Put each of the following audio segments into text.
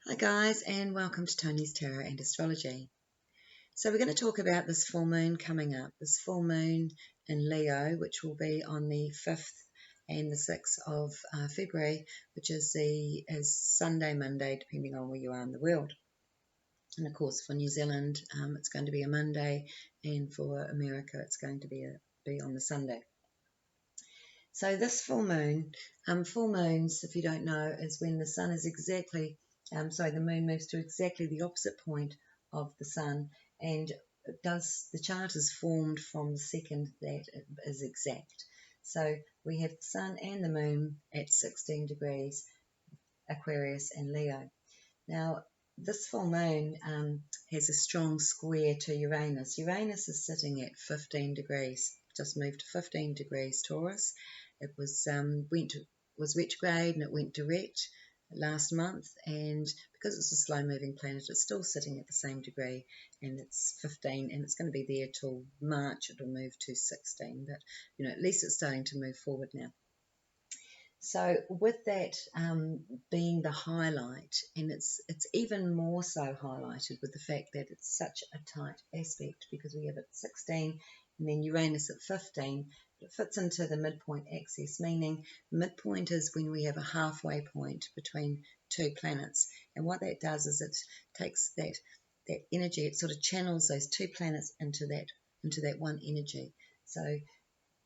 Hi guys, and welcome to Toni's Tarot and Astrology. So we're going to talk about this full moon coming up, this full moon in Leo, which will be on the 5th and the 6th of February, which is Sunday, Monday, depending on where you are in the world. And of course for New Zealand, it's going to be a Monday, and for America it's going to be on the Sunday. So this full moon, full moons, if you don't know, is when the sun is exactly, the moon moves to exactly the opposite point of the sun, and the chart is formed from the second that it is exact. So we have the sun and the moon at 16 degrees, Aquarius and Leo. Now, this full moon has a strong square to Uranus. Uranus is sitting at 15 degrees, just moved to 15 degrees Taurus. It was retrograde and it went direct last month, and because it's a slow-moving planet, it's still sitting at the same degree, and it's 15, and it's going to be there till March. It'll move to 16, but at least it's starting to move forward now. So with that being the highlight, and it's even more so highlighted with the fact that it's such a tight aspect, because we have it at 16 and then Uranus at 15. It fits into the midpoint axis, meaning midpoint is when we have a halfway point between two planets. And what that does is it takes that energy, it sort of channels those two planets into that one energy. So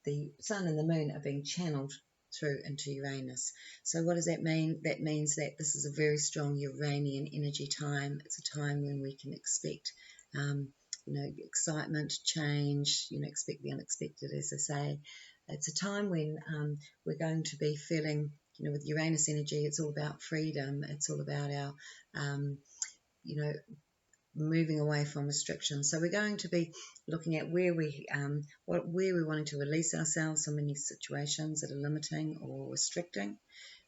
the sun and the moon are being channeled through into Uranus. So what does that mean? That means that this is a very strong Uranian energy time. It's a time when we can expect excitement, change, expect the unexpected, as I say. It's a time when we're going to be feeling, with Uranus energy, it's all about freedom. It's all about our, moving away from restrictions. So we're going to be looking at where we're wanting to release ourselves from any situations that are limiting or restricting.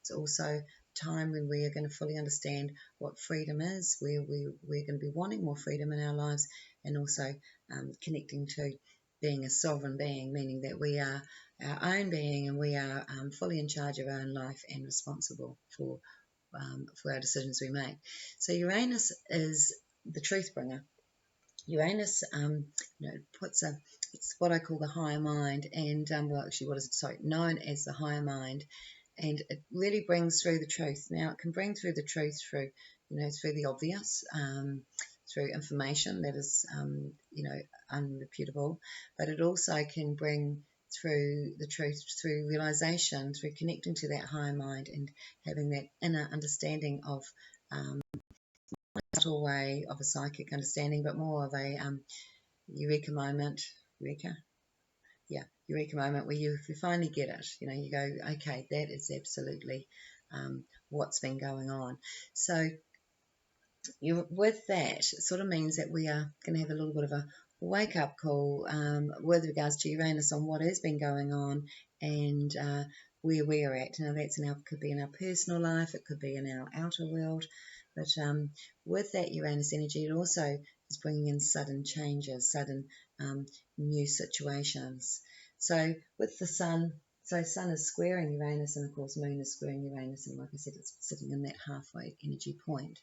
It's also time when we are going to fully understand what freedom is, where we're going to be wanting more freedom in our lives, and also connecting to being a sovereign being, meaning that we are our own being and we are fully in charge of our own life and responsible for our decisions we make. So Uranus is the truth bringer. Uranus, it's what I call the higher mind, and known as the higher mind, and it really brings through the truth. Now, it can bring through the truth through the obvious, through information that is, unreputable, but it also can bring through the truth through realization, through connecting to that higher mind and having that inner understanding of subtle way of a psychic understanding, but more of a eureka moment where you finally get it. You go, okay, that is absolutely what's been going on. So with that, it sort of means that we are going to have a little bit of a wake-up call with regards to Uranus on what has been going on and where we're at. Now, could be in our personal life, it could be in our outer world, but with that Uranus energy, it also is bringing in sudden changes, sudden new situations. So with the sun, sun is squaring Uranus, and of course moon is squaring Uranus, and like I said, it's sitting in that halfway energy point.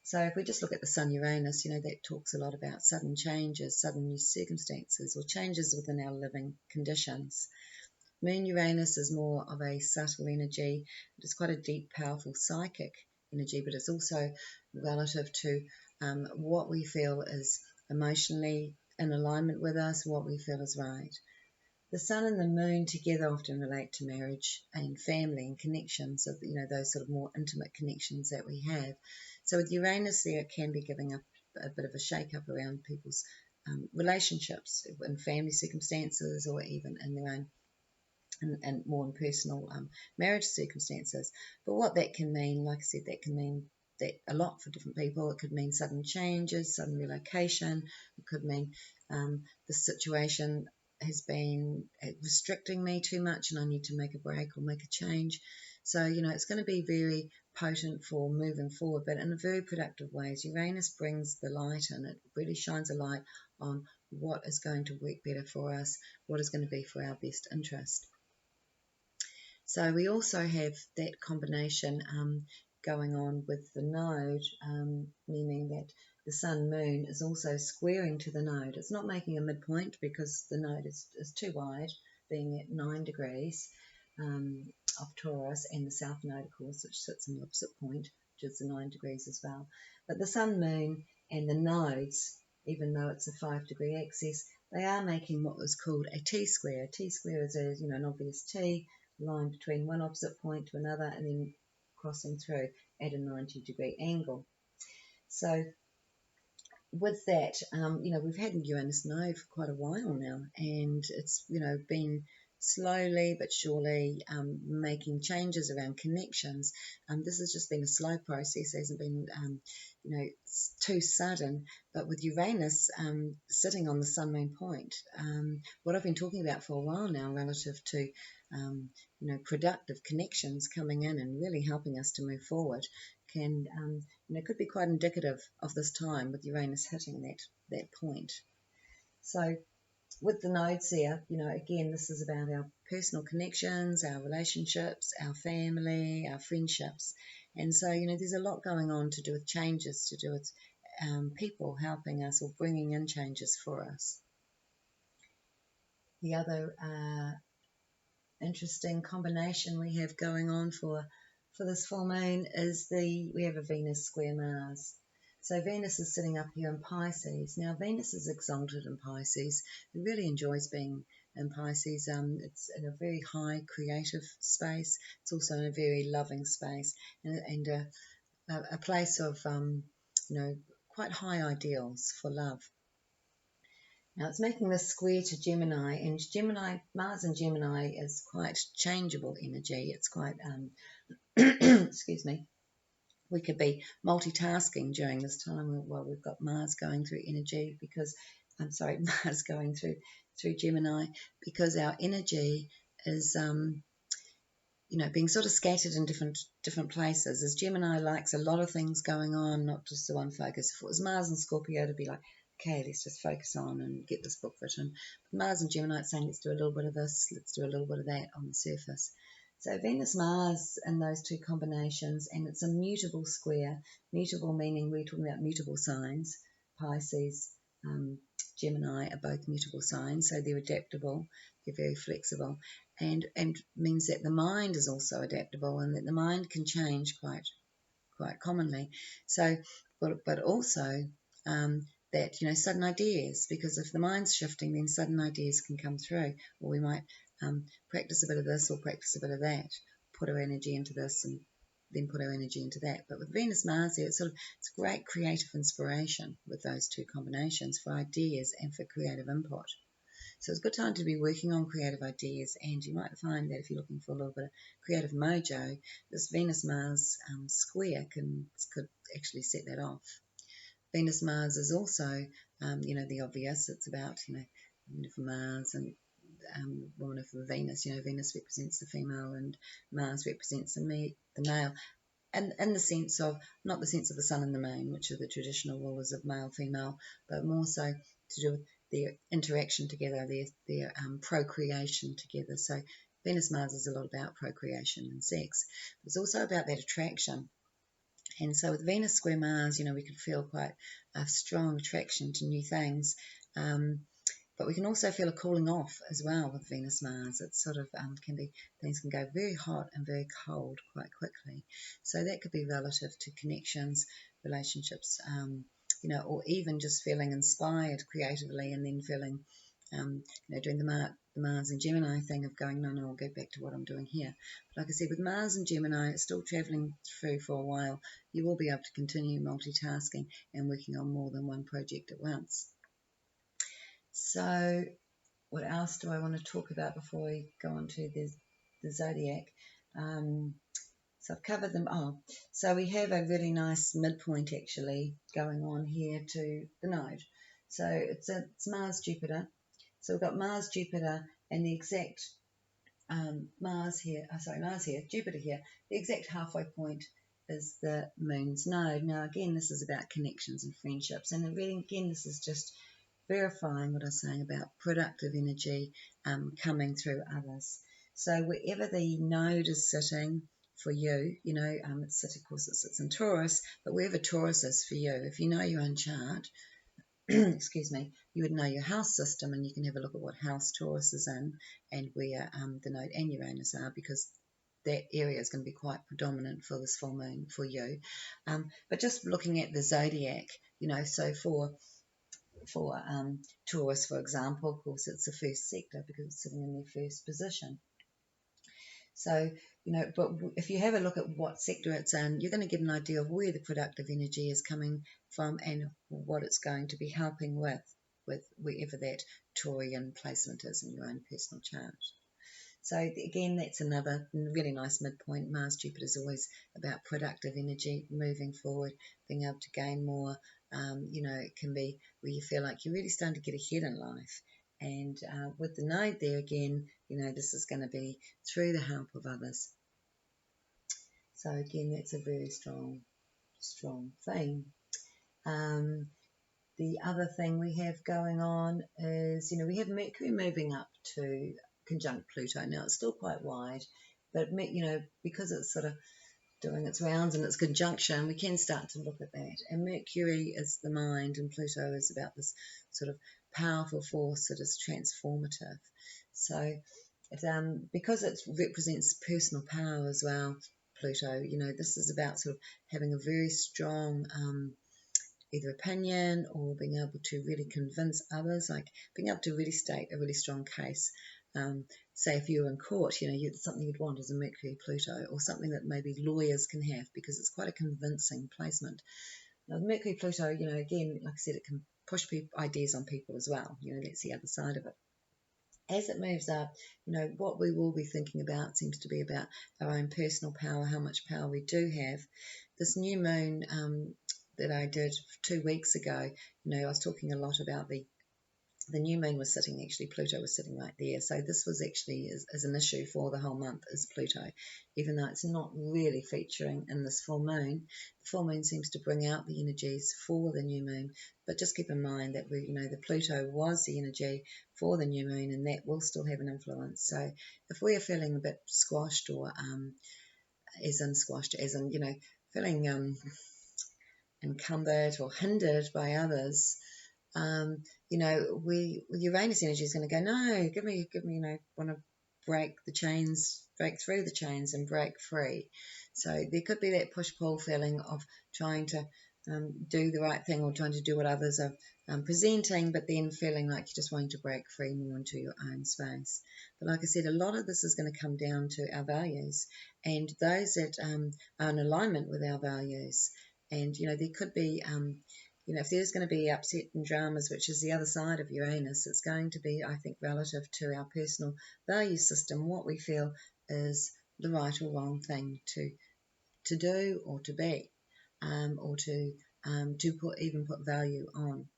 So if we just look at the Sun-Uranus, that talks a lot about sudden changes, sudden new circumstances, or changes within our living conditions. Moon-Uranus is more of a subtle energy. It's quite a deep, powerful psychic energy, but it's also relative to what we feel is emotionally in alignment with us, what we feel is right. The sun and the moon together often relate to marriage and family and connections, of those sort of more intimate connections that we have. So with Uranus there, it can be giving up a bit of a shake-up around people's relationships in family circumstances, or even in their own and more in personal marriage circumstances. But what that can mean, like I said, that can mean that a lot for different people. It could mean sudden changes, sudden relocation. It could mean the situation has been restricting me too much and I need to make a break or make a change. So, it's going to be very potent for moving forward, but in a very productive ways. Uranus brings the light in. It really shines a light on what is going to work better for us, what is going to be for our best interest. So we also have that combination going on with the node, meaning that the Sun Moon is also squaring to the node. It's not making a midpoint because the node is too wide, being at 9 degrees of Taurus, and the South Node, of course, which sits in the opposite point, which is the 9 degrees as well. But the Sun, Moon, and the nodes, even though it's a 5-degree axis, they are making what was called a T-square. A T-square is an obvious T, line between one opposite point to another, and then crossing through at a 90-degree angle. So with that, we've had Uranus node for quite a while now, and it's, been slowly but surely making changes around connections. This has just been a slow process. It hasn't been, too sudden. But with Uranus sitting on the Sun-Moon point, what I've been talking about for a while now relative to, productive connections coming in and really helping us to move forward can, could be quite indicative of this time with Uranus hitting that point. So with the nodes here, again, this is about our personal connections, our relationships, our family, our friendships. And so, there's a lot going on to do with changes, to do with people helping us or bringing in changes for us. The other interesting combination we have going on for this full moon is we have a Venus square Mars. So Venus is sitting up here in Pisces. Now Venus is exalted in Pisces. It really enjoys being in Pisces. It's in a very high creative space. It's also in a very loving space and a place of quite high ideals for love. Now it's making this square to Gemini, and Mars in Gemini is quite changeable energy. It's quite, excuse me, we could be multitasking during this time while we've got Mars going through energy Mars going through Gemini, because our energy is, being sort of scattered in different places. As Gemini likes a lot of things going on, not just the one focus. If it was Mars and Scorpio, it'd be like, okay, let's just focus on and get this book written. But Mars and Gemini, it's saying let's do a little bit of this, let's do a little bit of that on the surface. So Venus-Mars and those two combinations, and it's a mutable square. Mutable meaning we're talking about mutable signs. Pisces, Gemini are both mutable signs, so they're adaptable, they're very flexible, and means that the mind is also adaptable and that the mind can change quite commonly. So, but also that, sudden ideas, because if the mind's shifting, then sudden ideas can come through, or we might practice a bit of this or practice a bit of that, put our energy into this and then put our energy into that. But with Venus-Mars here, it's great creative inspiration with those two combinations for ideas and for creative input. So it's a good time to be working on creative ideas, and you might find that if you're looking for a little bit of creative mojo, this Venus-Mars square could actually set that off. Venus-Mars is also, the obvious. It's about, for Mars and woman of Venus. Venus represents the female and Mars represents the male. And in the sense of, not the sense of the sun and the moon, which are the traditional rulers of male-female, but more so to do with their interaction together, their procreation together. So Venus-Mars is a lot about procreation and sex. But it's also about that attraction. And so with Venus square Mars, we could feel quite a strong attraction to new things. But we can also feel a cooling off as well with Venus-Mars. It's sort of things can go very hot and very cold quite quickly. So that could be relative to connections, relationships, or even just feeling inspired creatively and then feeling, doing the Mars and Gemini thing of going, no, I'll go back to what I'm doing here. But like I said, with Mars and Gemini, it's still traveling through for a while. You will be able to continue multitasking and working on more than one project at once. So what else do I want to talk about before we go on to the Zodiac? So I've covered them. So we have a really nice midpoint actually going on here to the node. So it's Mars, Jupiter. So we've got Mars, Jupiter, and the exact Mars here, Jupiter here. The exact halfway point is the moon's node. Now again, this is about connections and friendships, and really again, this is just verifying what I was saying about productive energy coming through others. So wherever the node is sitting, for you. You know, it's of course it sits in Taurus, but wherever Taurus is for you, if you know your own chart, excuse me, you would know your house system, and you can have a look at what house Taurus is in and where the node and Uranus are, because that area is going to be quite predominant for this full moon for you. But just looking at the zodiac, you know, so for Taurus, for example, of course, it's the first sector because it's sitting in their first position. So, you know, but if you have a look at what sector it's in, you're going to get an idea of where the productive energy is coming from and what it's going to be helping with wherever that Taurian placement is in your own personal chart. So again, that's another really nice midpoint. Mars Jupiter is always about productive energy, moving forward, being able to gain more. You know, it can be where you feel like you're really starting to get ahead in life. And with the node there again, you know, this is going to be through the help of others. So again, that's a very strong thing. The other thing we have going on is, you know, we have Mercury moving up to conjunct Pluto. Now, it's still quite wide, but, you know, because it's sort of doing its rounds and its conjunction, we can start to look at that. And Mercury is the mind, and Pluto is about this sort of powerful force that is transformative. So, because it represents personal power as well, Pluto, you know, this is about sort of having a very strong either opinion or being able to really convince others, like being able to really state a really strong case. Say if you were in court, you know, something you'd want is a Mercury Pluto, or something that maybe lawyers can have, because it's quite a convincing placement. Now, Mercury Pluto, you know, again, like I said, it can push ideas on people as well. You know, that's the other side of it. As it moves up, you know, what we will be thinking about seems to be about our own personal power, how much power we do have. This new moon that I did 2 weeks ago, you know, I was talking a lot about the new moon was sitting, actually Pluto was sitting right there. So this was actually as an issue for the whole month is Pluto, even though it's not really featuring in this full moon. The full moon seems to bring out the energies for the new moon, but just keep in mind that the Pluto was the energy for the new moon, and that will still have an influence. So if we are feeling a bit squashed, or feeling encumbered or hindered by others, Uranus energy is going to go, no, give me, want to break through the chains and break free. So there could be that push-pull feeling of trying to do the right thing, or trying to do what others are presenting, but then feeling like you're just wanting to break free more into your own space. But like I said, a lot of this is going to come down to our values, and those that are in alignment with our values. And, you know, there could be if there's going to be upset and dramas, which is the other side of Uranus, it's going to be, I think, relative to our personal value system, what we feel is the right or wrong thing to do or to be, or to put value on.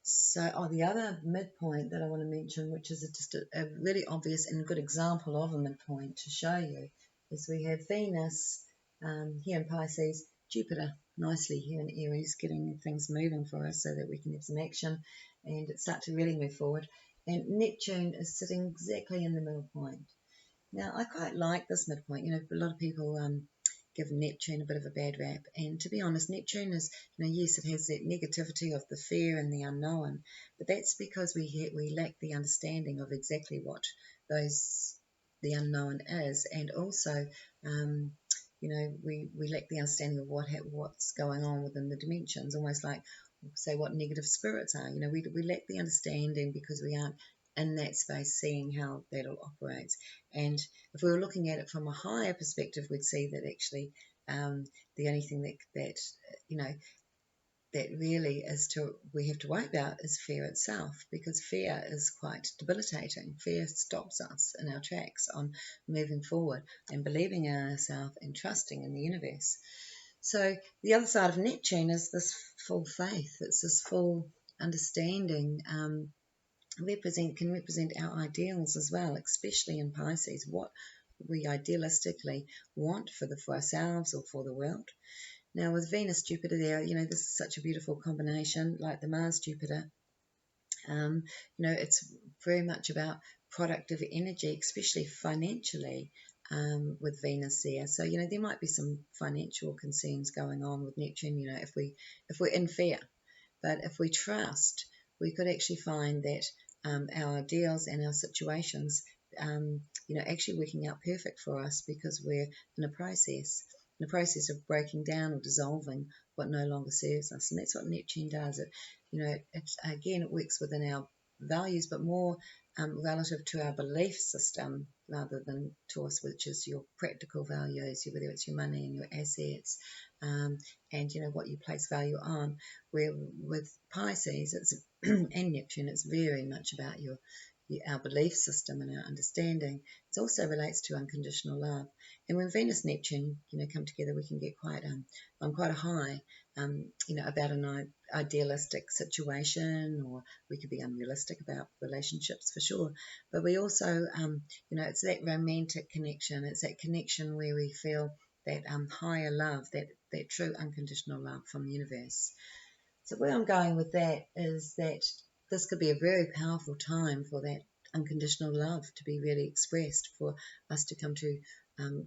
So, the other midpoint that I want to mention, which is just a really obvious and good example of a midpoint to show you, is we have Venus here in Pisces, Jupiter nicely here in Aries, getting things moving for us so that we can have some action and start to really move forward. And Neptune is sitting exactly in the middle point. Now, I quite like this midpoint. You know, a lot of people give Neptune a bit of a bad rap. And to be honest, Neptune is, yes, it has that negativity of the fear and the unknown, but that's because we lack the understanding of exactly what the unknown is, and also we lack the understanding of what's going on within the dimensions, almost like, say, what negative spirits are. We lack the understanding because we aren't in that space seeing how that all operates. And if we were looking at it from a higher perspective, we'd see that actually the only thing that really we have to worry about is fear itself, because fear is quite debilitating. Fear stops us in our tracks on moving forward and believing in ourselves and trusting in the universe. So the other side of Neptune is this full faith. It's this full understanding. Can represent our ideals as well, especially in Pisces, what we idealistically want for ourselves or for the world. Now with Venus Jupiter there, this is such a beautiful combination, like the Mars Jupiter. It's very much about productive energy, especially financially. with Venus there. So, there might be some financial concerns going on with Neptune, if we're in fear. But if we trust, we could actually find that our ideals and our situations, actually working out perfect for us because we're in a process of breaking down or dissolving what no longer serves us. And that's what Neptune does. It works within our values, but more relative to our belief system rather than Taurus, which is your practical values, whether it's your money and your assets, and what you place value on. Where with Pisces, it's and Neptune, it's very much about our belief system and our understanding. It also relates to unconditional love. And when Venus and Neptune, come together, we can get quite on quite a high, about an idealistic situation, or we could be unrealistic about relationships for sure. But we also, it's that romantic connection. It's that connection where we feel that higher love, that true unconditional love from the universe. So where I'm going with that is that this could be a very powerful time for that unconditional love to be really expressed, for us to come to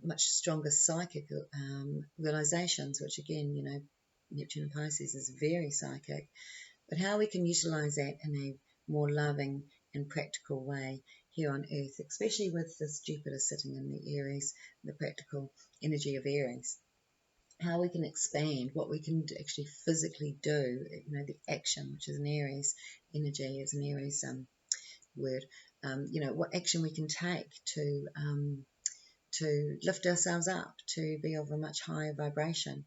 much stronger psychic realizations, which again, Neptune and Pisces is very psychic, but how we can utilize that in a more loving and practical way here on Earth, especially with this Jupiter sitting in the Aries, the practical energy of Aries. How we can expand, what we can actually physically do, the action, which is an Aries energy, is an Aries word, what action we can take to lift ourselves up, to be of a much higher vibration.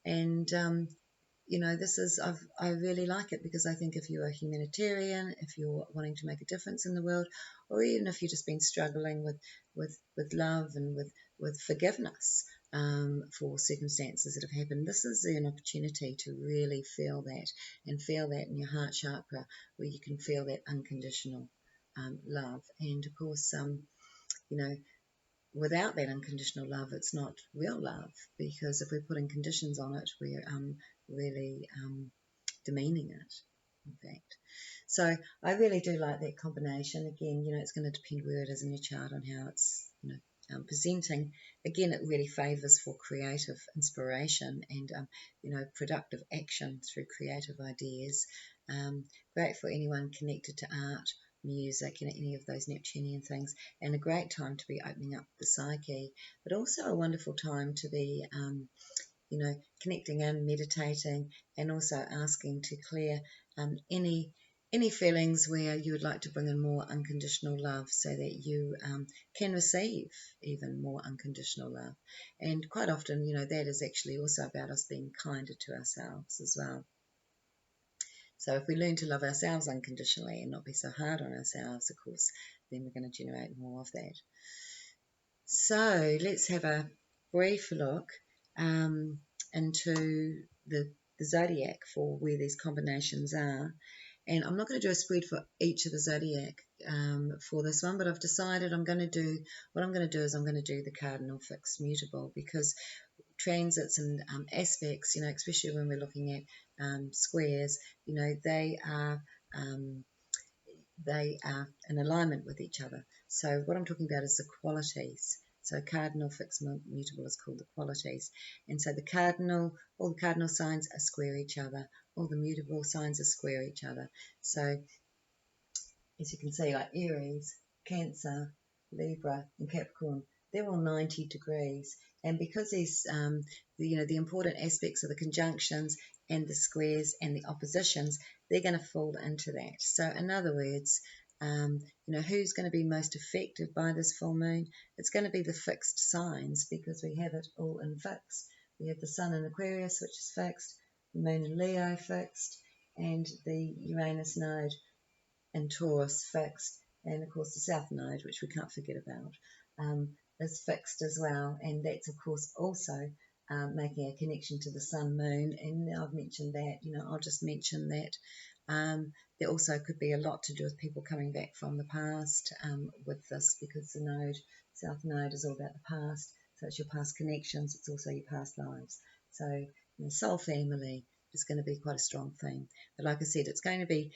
And this is, I really like it, because I think if you're a humanitarian, if you're wanting to make a difference in the world, or even if you've just been struggling with love and with forgiveness for circumstances that have happened, this is an opportunity to really feel that, and feel that in your heart chakra, where you can feel that unconditional love. And of course, without that unconditional love, it's not real love, because if we're putting conditions on it, we're really demeaning it, in fact. So I really do like that combination. Again, it's going to depend where it is in your chart on how it's presenting. Again, it really favors for creative inspiration and productive action through creative ideas. Great for anyone connected to art, music, any of those Neptunian things, and a great time to be opening up the psyche, but also a wonderful time to be connecting and meditating, and also asking to clear any feelings where you would like to bring in more unconditional love, so that you can receive even more unconditional love. And quite often, that is actually also about us being kinder to ourselves as well. So if we learn to love ourselves unconditionally and not be so hard on ourselves, of course, then we're going to generate more of that. So let's have a brief look into the Zodiac for where these combinations are. And I'm not going to do a spread for each of the Zodiac for this one, but I've decided I'm going to do the Cardinal fixed mutable, because transits and aspects, especially when we're looking at squares, they are in alignment with each other. So what I'm talking about is the qualities. So cardinal fixed mutable is called the qualities. And so all the cardinal signs are square each other. All the mutable signs are square each other. So as you can see, like Aries, Cancer, Libra, and Capricorn, they're all 90 degrees. And because these, the important aspects of the conjunctions and the squares and the oppositions, they're going to fall into that. So in other words, who's going to be most affected by this full moon? It's going to be the fixed signs, because we have it all in fixed. We have the sun in Aquarius, which is fixed, the moon in Leo fixed, and the Uranus node in Taurus fixed, and of course the South node, which we can't forget about, is fixed as well. And that's of course also making a connection to the sun moon. And I've mentioned that, I'll just mention that there also could be a lot to do with people coming back from the past with this, because the South node is all about the past. So it's your past connections, it's also your past lives. So soul family is going to be quite a strong theme. But like I said, it's going to be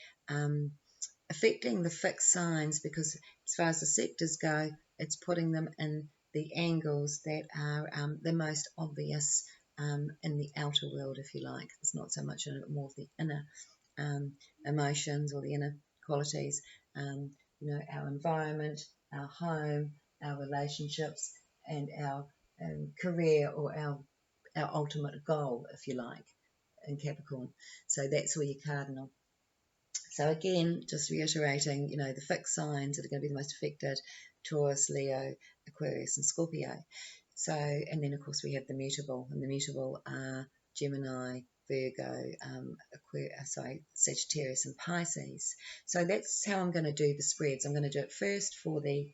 affecting the fixed signs, because as far as the sectors go, it's putting them in the angles that are the most obvious in the outer world, if you like. It's not so much more of the inner emotions or the inner qualities. Our environment, our home, our relationships, and our career, or our ultimate goal, if you like, in Capricorn. So that's where your cardinal. So again, just reiterating, the fixed signs that are going to be the most affected: Taurus, Leo, Aquarius, and Scorpio. So, and then of course we have the mutable, and the mutable are Gemini, Virgo, Sagittarius, and Pisces. So that's how I'm going to do the spreads. I'm going to do it first for the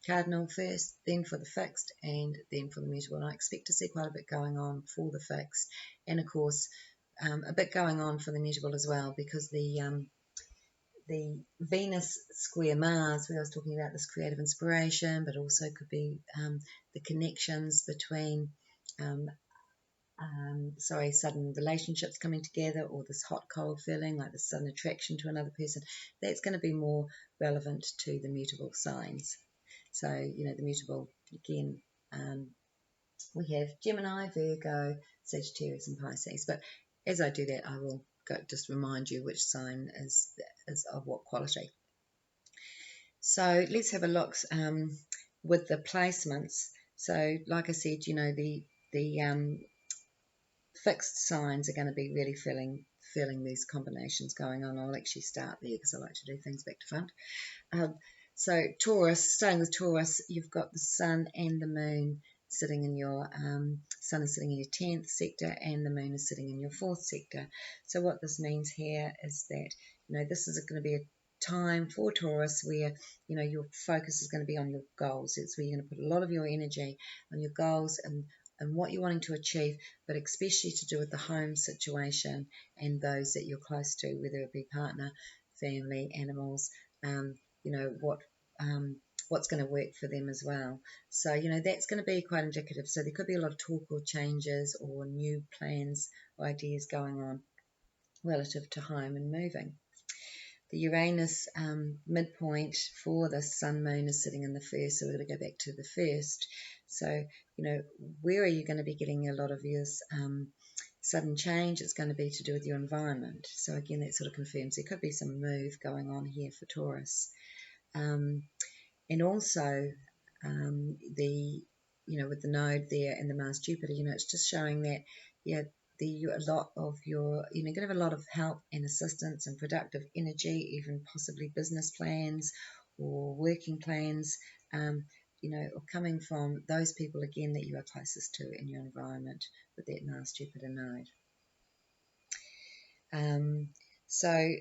cardinal first, then for the fixed, and then for the mutable. And I expect to see quite a bit going on for the fixed, and of course a bit going on for the mutable as well, because the Venus square Mars, where I was talking about this creative inspiration, but also could be the connections between, sudden relationships coming together, or this hot-cold feeling, like the sudden attraction to another person. That's going to be more relevant to the mutable signs. So, the mutable, again, we have Gemini, Virgo, Sagittarius, and Pisces. But as I do that, I will just remind you which sign is of what quality. So let's have a look with the placements. So, like I said, the fixed signs are going to be really feeling these combinations going on. I'll actually start there because I like to do things back to front. So Taurus, starting with Taurus, you've got the Sun and the Moon sitting in your Sun is sitting in your 10th sector, and the Moon is sitting in your 4th sector. So what this means here is that this is going to be a time for Taurus where your focus is going to be on your goals. It's where you're going to put a lot of your energy on your goals and what you're wanting to achieve, but especially to do with the home situation and those that you're close to, whether it be partner, family, animals, what's going to work for them as well. So, that's going to be quite indicative. So there could be a lot of talk or changes or new plans or ideas going on relative to home and moving. The Uranus midpoint for the Sun Moon is sitting in the first, so we're going to go back to the first. So, where are you going to be getting a lot of your sudden change? It's going to be to do with your environment. So again, that sort of confirms there could be some move going on here for Taurus. And also with the node there and the Mars Jupiter, it's just showing that, a lot of your, going to have a lot of help and assistance and productive energy, even possibly business plans or working plans, or coming from those people, again, that you are closest to in your environment with that Mars Jupiter node. So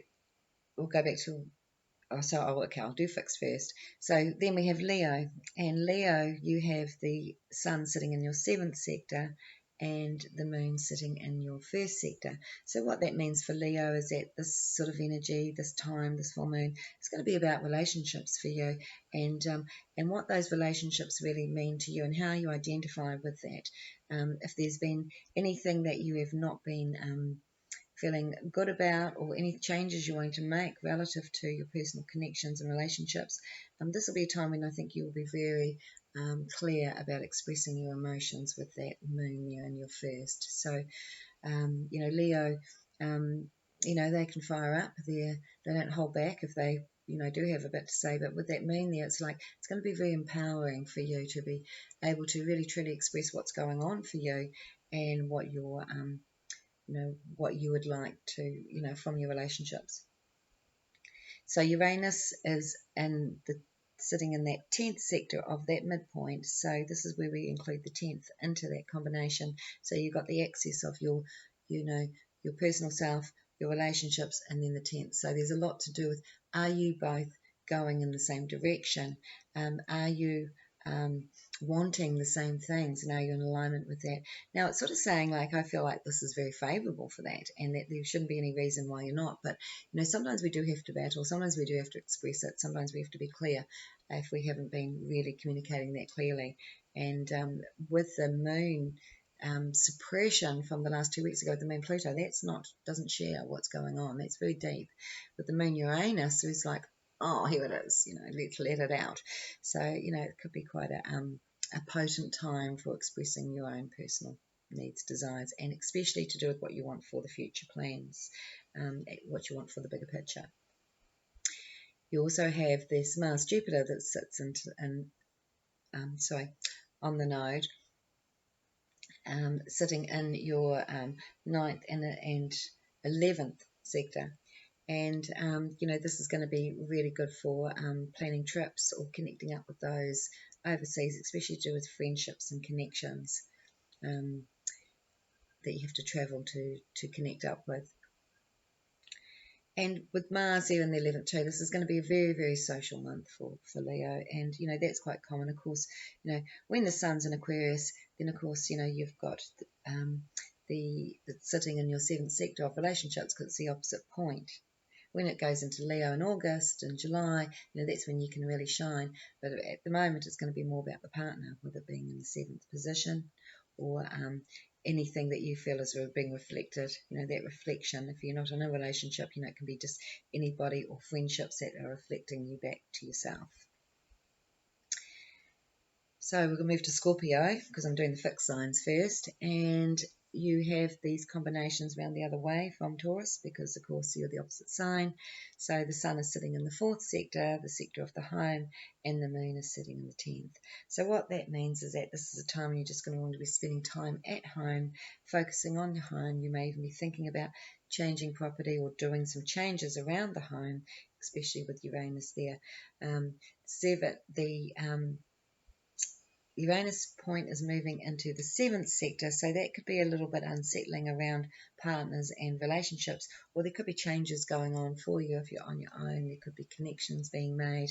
we'll go back to, I'll do fixed first. So then we have Leo, and Leo, you have the Sun sitting in your 7th sector and the Moon sitting in your 1st sector. So what that means for Leo is that this sort of energy, this time, this full moon, it's going to be about relationships for you, and what those relationships really mean to you and how you identify with that. If there's been anything that you have not been feeling good about, or any changes you're wanting to make relative to your personal connections and relationships, this will be a time when I think you will be very clear about expressing your emotions with that moon there in your first. So, Leo, they can fire up. They don't hold back if they, do have a bit to say. But with that moon there, it's going to be very empowering for you to be able to really truly express what's going on for you and what your what you would like to, from your relationships. So Uranus is sitting in that 10th sector of that midpoint. So this is where we include the 10th into that combination. So you've got the axis of your, your personal self, your relationships, and then the 10th. So there's a lot to do with, are you both going in the same direction? Are you wanting the same things, and are you in alignment with that? Now, it's sort of saying, I feel like this is very favorable for that, and that there shouldn't be any reason why you're not. But sometimes we do have to battle, sometimes we do have to express it, sometimes we have to be clear if we haven't been really communicating that clearly. And with the moon suppression from the last 2 weeks ago, the moon Pluto, doesn't share what's going on. That's very deep. With the moon Uranus, it's like, oh, here it is, let's let it out. So, it could be quite a potent time for expressing your own personal needs, desires, and especially to do with what you want for the future plans, what you want for the bigger picture. You also have this Mars Jupiter that sits on the node, sitting in your 9th and 11th sector. And, this is going to be really good for planning trips or connecting up with those overseas, especially to do with friendships and connections that you have to travel to connect up with. And with Mars there in the 11th too, this is going to be a very, very social month for Leo. And, that's quite common. Of course, when the sun's in Aquarius, then, of course, you've got the sitting in your 7th sector of relationships because it's the opposite point. When it goes into Leo in August and July, that's when you can really shine. But at the moment, it's going to be more about the partner, whether it being in the 7th position or anything that you feel is being reflected, that reflection. If you're not in a relationship, it can be just anybody or friendships that are reflecting you back to yourself. So we're going to move to Scorpio because I'm doing the fixed signs first. And you have these combinations around the other way from Taurus because, of course, you're the opposite sign. So the sun is sitting in the 4th sector, the sector of the home, and the moon is sitting in the 10th. So what that means is that this is a time when you're just going to want to be spending time at home, focusing on your home. You may even be thinking about changing property or doing some changes around the home, especially with Uranus there. Uranus point is moving into the 7th sector, so that could be a little bit unsettling around partners and relationships, or there could be changes going on for you if you're on your own. There could be connections being made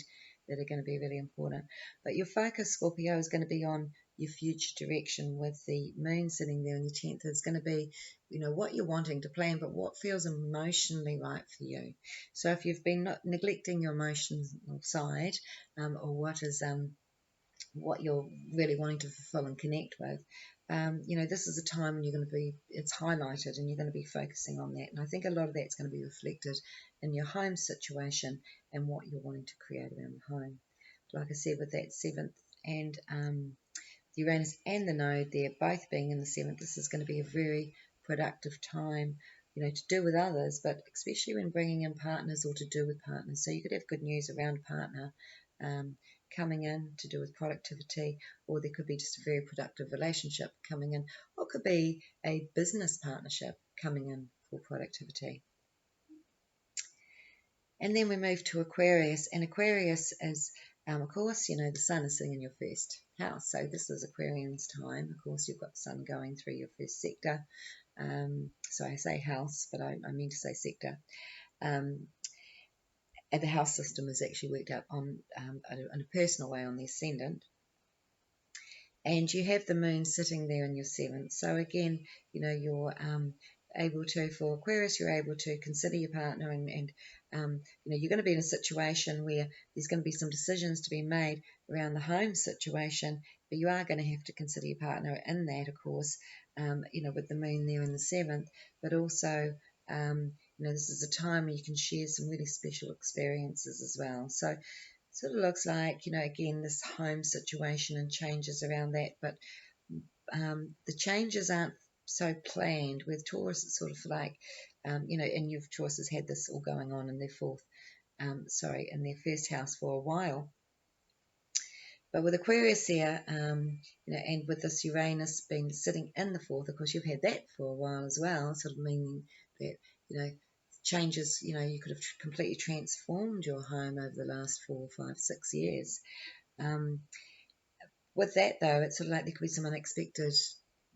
that are going to be really important. But your focus, Scorpio, is going to be on your future direction with the moon sitting there in your 10th. It's going to be, what you're wanting to plan, but what feels emotionally right for you. So if you've been neglecting your emotional side, or what you're really wanting to fulfill and connect with, this is a time when it's highlighted and you're going to be focusing on that. And I think a lot of that's going to be reflected in your home situation and what you're wanting to create around the home. Like I said, with that 7th and Uranus and the node there both being in the 7th, this is going to be a very productive time, to do with others, but especially when bringing in partners or to do with partners. So you could have good news around a partner coming in to do with productivity, or there could be just a very productive relationship coming in, or it could be a business partnership coming in for productivity. And then we move to Aquarius, and Aquarius is, of course, the sun is sitting in your first house, so this is Aquarian's time. Of course, you've got the sun going through your first sector, so I say house, but I mean to say sector. And the house system is actually worked out on in a personal way on the ascendant. And you have the moon sitting there in your 7th. So again, you're able to, for Aquarius, you're able to consider your partner and you're going to be in a situation where there's going to be some decisions to be made around the home situation, but you are going to have to consider your partner in that, of course, with the moon there in the 7th, but also this is a time where you can share some really special experiences as well. So it sort of looks like, again, this home situation and changes around that, but the changes aren't so planned. With Taurus, it's sort of like, and Taurus has had this all going on in their in their first house for a while. But with Aquarius here, and with this Uranus being sitting in the 4th, of course, you've had that for a while as well, sort of meaning that, changes, you could have completely transformed your home over the last 4, 5, 6 years. With that, though, it's sort of like there could be some unexpected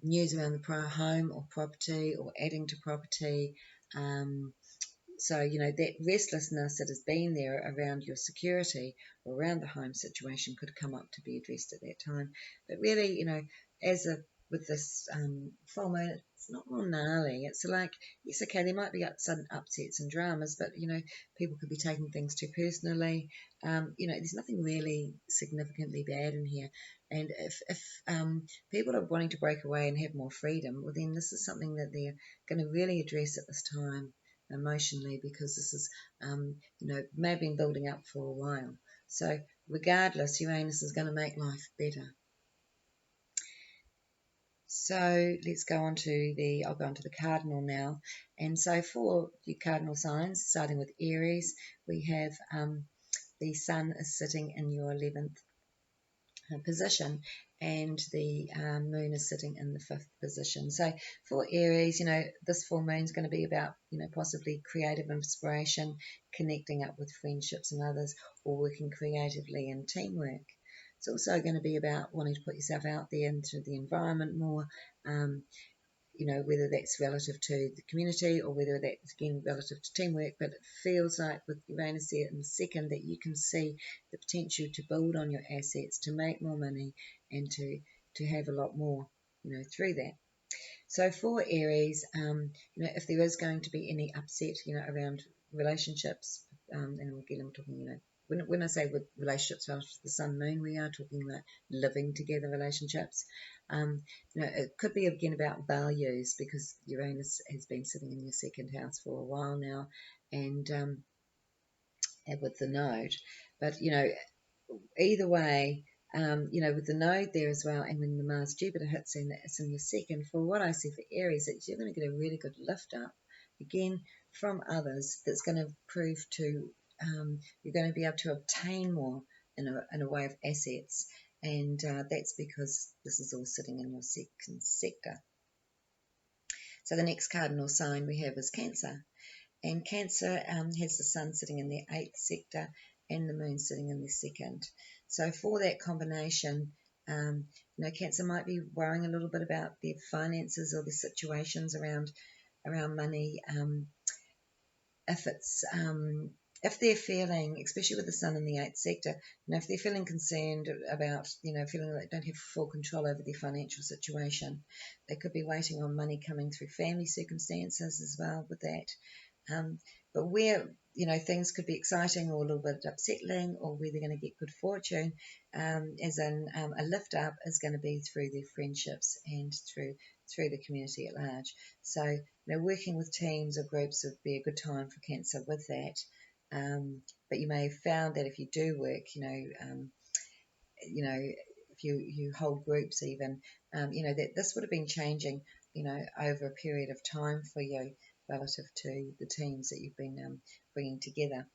news around the home or property or adding to property. So, that restlessness that has been there around your security or around the home situation could come up to be addressed at that time. But really, with this full moon, it's not more gnarly. It's like, yes, okay, there might be sudden upsets and dramas, but, people could be taking things too personally. There's nothing really significantly bad in here. And if people are wanting to break away and have more freedom, well, then this is something that they're going to really address at this time emotionally, because this is, may have been building up for a while. So regardless, Uranus is going to make life better. So let's go on to I'll go on to the Cardinal now. And so for your Cardinal signs, starting with Aries, we have the Sun is sitting in your 11th position, and the moon is sitting in the 5th position. So for Aries, this full moon is going to be about, possibly creative inspiration, connecting up with friendships and others, or working creatively in teamwork. It's also going to be about wanting to put yourself out there into the environment more, whether that's relative to the community or whether that's, again, relative to teamwork. But it feels like with Uranus there in the second that you can see the potential to build on your assets, to make more money, and to have a lot more, through that. So for Aries, if there is going to be any upset, around relationships, and again, I'm talking, when I say with relationships with the Sun Moon, we are talking about living together relationships. It could be again about values, because Uranus has been sitting in your second house for a while now, and with the node. But either way, with the node there as well, and when the Mars Jupiter hits in, it's in your second. For what I see for Aries, that you're going to get a really good lift up again from others. That's going to prove to you're going to be able to obtain more in a way of assets, and that's because this is all sitting in your second sector. So the next cardinal sign we have is Cancer. And Cancer has the Sun sitting in the 8th sector and the Moon sitting in the second. So for that combination, Cancer might be worrying a little bit about their finances or their situations around money. If they're feeling, especially with the Sun in the 8th sector, if they're feeling concerned about, feeling like they don't have full control over their financial situation, they could be waiting on money coming through family circumstances as well with that. But where, things could be exciting or a little bit upsetting, or where they're going to get good fortune, as in a lift up, is going to be through their friendships and through the community at large. So, working with teams or groups would be a good time for Cancer with that. But you may have found that if you do work, if you hold groups even, that this would have been changing, over a period of time for you, relative to the teams that you've been bringing together.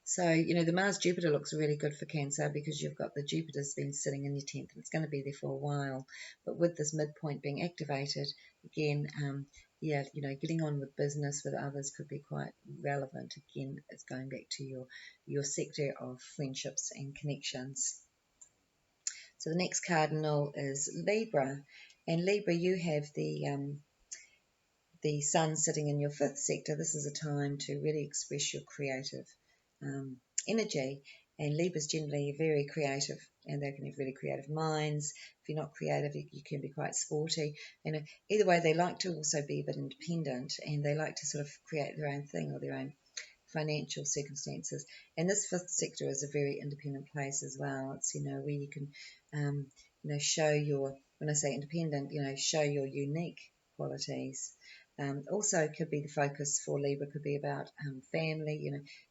So, the Mars-Jupiter looks really good for Cancer, because you've got the Jupiter's been sitting in your 10th, and it's going to be there for a while. But with this midpoint being activated, again, getting on with business with others could be quite relevant. Again, it's going back to your sector of friendships and connections. So the next cardinal is Libra. And Libra, you have the Sun sitting in your 5th sector. This is a time to really express your creative energy. And Libra's generally very creative, and they can have really creative minds. If you're not creative, you can be quite sporty. Either way, they like to also be a bit independent, and they like to sort of create their own thing or their own financial circumstances. And this 5th sector is a very independent place as well. It's, where you can, show when I say independent, show your unique qualities. Also could be the focus for Libra, could be about family.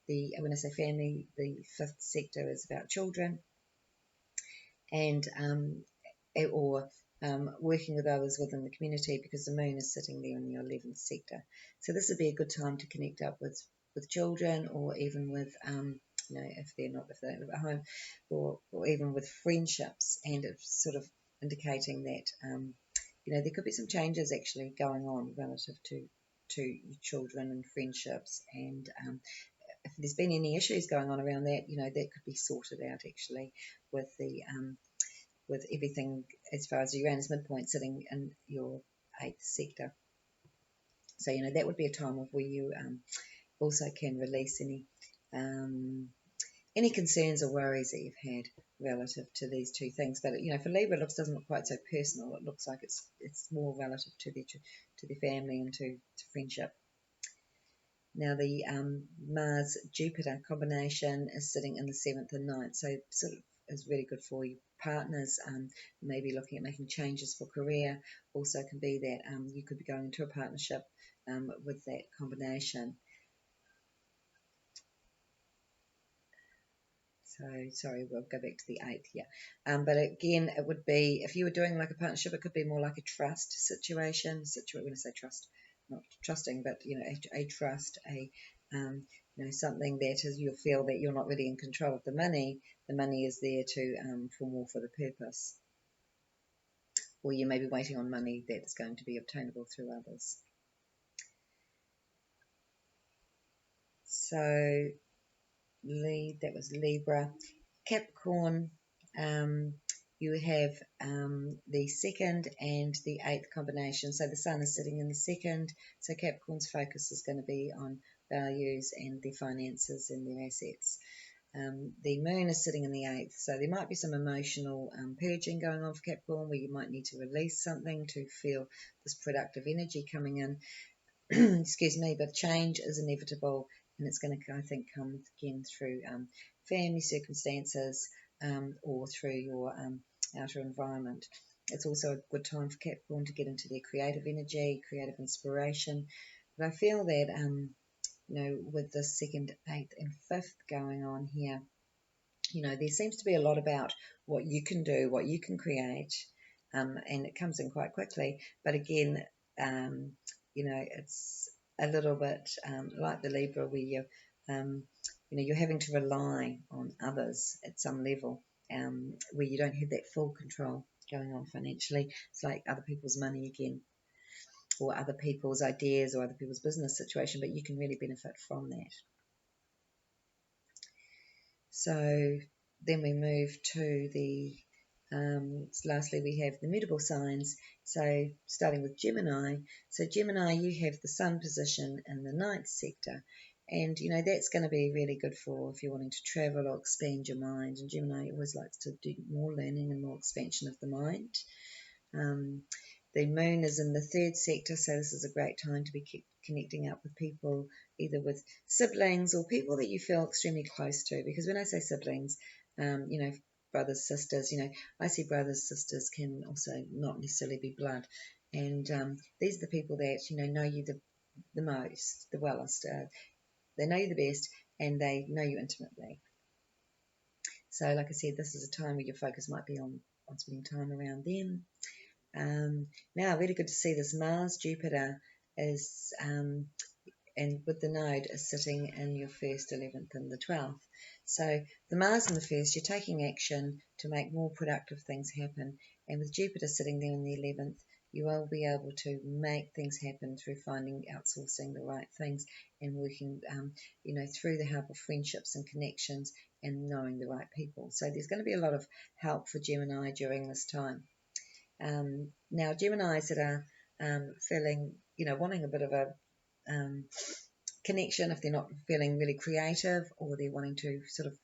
When I say family, the 5th sector is about children, and or working with others within the community, because the moon is sitting there in your 11th sector. So this would be a good time to connect up with children, or even with if they live at home, or even with friendships, and it's sort of indicating that there could be some changes actually going on relative to children and friendships, and if there's been any issues going on around that, that could be sorted out actually with with everything as far as Uranus midpoint sitting in your 8th sector. So that would be a time of where you also can release any concerns or worries that you've had relative to these two things. But for Libra, it doesn't look quite so personal. It looks like it's more relative to their family and to friendship. Now the Mars-Jupiter combination is sitting in the 7th and 9th, so sort of is really good for you partners. Maybe looking at making changes for career. Also can be that you could be going into a partnership with that combination. So, sorry, we'll go back to the 8th here. But again, it would be, if you were doing like a partnership, it could be more like a trust situation. When I say trust, not trusting, but, a trust, something that is, you'll feel that you're not really in control of the money. The money is there for more for the purpose. Or you may be waiting on money that's going to be obtainable through others. So, that was Libra. Capricorn, you have the 2nd and the 8th combination. So the Sun is sitting in the 2nd. So Capricorn's focus is going to be on values and their finances and their assets. The Moon is sitting in the 8th. So there might be some emotional purging going on for Capricorn, where you might need to release something to feel this productive energy coming in. Excuse me, but change is inevitable, and it's going to, I think, come again through family circumstances or through your outer environment. It's also a good time for Capricorn to get into their creative energy, creative inspiration. But I feel that, with the 2nd, 8th, and 5th going on here, there seems to be a lot about what you can do, what you can create, and it comes in quite quickly. But again, it's a little bit like the Libra, where you're having to rely on others at some level, where you don't have that full control going on financially. It's like other people's money again, or other people's ideas, or other people's business situation, but you can really benefit from that. So then we move to the lastly, we have the mutable signs. So starting with Gemini. So Gemini, you have the Sun position in the 9th sector. And, that's going to be really good for if you're wanting to travel or expand your mind. And Gemini always likes to do more learning and more expansion of the mind. The Moon is in the 3rd sector, so this is a great time to be connecting up with people, either with siblings or people that you feel extremely close to. Because when I say siblings, brothers, sisters, I see brothers, sisters can also not necessarily be blood. And these are the people that, know you the most, the wellest. They know you the best, and they know you intimately. So like I said, this is a time where your focus might be on spending time around them. Now, really good to see this Mars, Jupiter is, and with the node is sitting in your 1st, 11th, and the 12th. So the Mars in the 1st, you're taking action to make more productive things happen. And with Jupiter sitting there in the 11th, you will be able to make things happen through outsourcing the right things and working, through the help of friendships and connections and knowing the right people. So there's going to be a lot of help for Gemini during this time. Now, Geminis that are feeling, wanting a bit of a connection, if they're not feeling really creative, or they're wanting to sort of,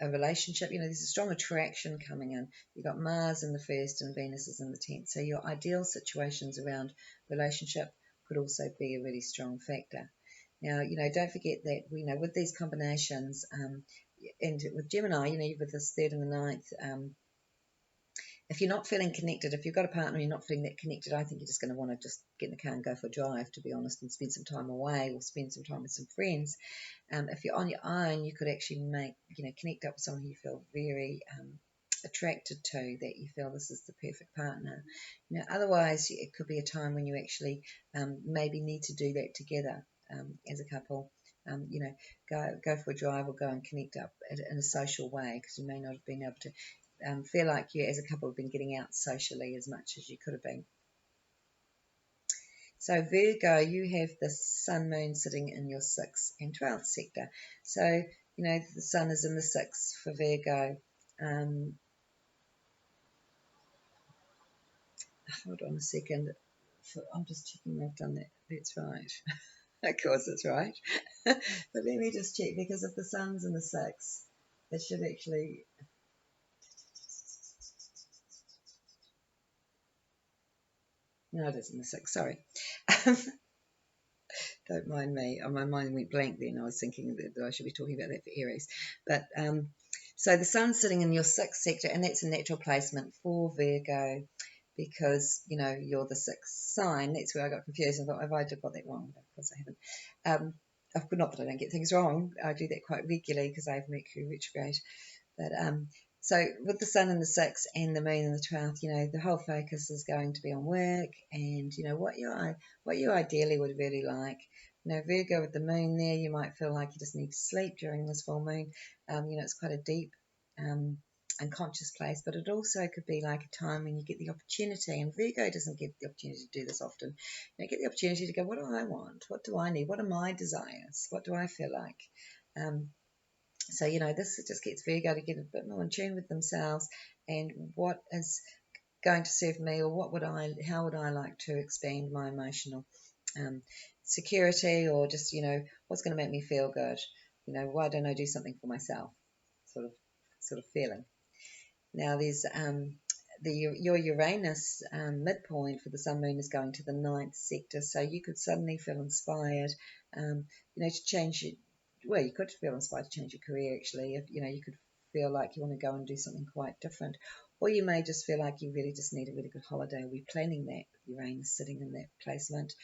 a relationship, there's a strong attraction coming in. You've got Mars in the 1st and Venus is in the 10th. So your ideal situations around relationship could also be a really strong factor. Now, don't forget that, with these combinations, and with Gemini, with this 3rd and the 9th, if you're not feeling connected, if you've got a partner and you're not feeling that connected, I think you're just going to want to just get in the car and go for a drive, to be honest, and spend some time away or spend some time with some friends. If you're on your own, you could actually connect up with someone who you feel very attracted to, that you feel this is the perfect partner. Otherwise, it could be a time when you actually maybe need to do that together as a couple. Go for a drive or go and connect up in a social way, because you may not have been able to feel like you as a couple have been getting out socially as much as you could have been. So Virgo, you have the Sun, Moon sitting in your 6th and 12th sector. So, the Sun is in the 6th for Virgo. Hold on a second. I'm just checking I've done that. That's right. Of course it's right. But let me just check, because if the Sun's in the 6th, it should actually... No, it is in the 6th, sorry. Don't mind me. My mind went blank then. I was thinking that I should be talking about that for Aries. But so the Sun's sitting in your 6th sector, and that's a natural placement for Virgo, because, you're the 6th sign. That's where I got confused. I thought, have I got that wrong? Of course I haven't. not that I don't get things wrong. I do that quite regularly because I have Mercury retrograde. But so with the Sun in the 6th and the Moon in the 12th, the whole focus is going to be on work and what you ideally would really like. Virgo with the Moon there, you might feel like you just need to sleep during this full moon. It's quite a deep unconscious place, but it also could be like a time when you get the opportunity, and Virgo doesn't get the opportunity to do this often. Get the opportunity to go, what do I want? What do I need? What are my desires? What do I feel like? So, this just gets Virgo to get a bit more in tune with themselves and what is going to serve me, or how would I like to expand my emotional security, or just, what's going to make me feel good? Why don't I do something for myself? Sort of feeling. Now, there's your Uranus midpoint for the Sun Moon is going to the 9th sector, so you could suddenly feel inspired, to change it. Well, you could feel inspired to change your career, actually. If you could feel like you want to go and do something quite different, or you may just feel like you really just need a really good holiday, or be planning that with Uranus sitting in that placement.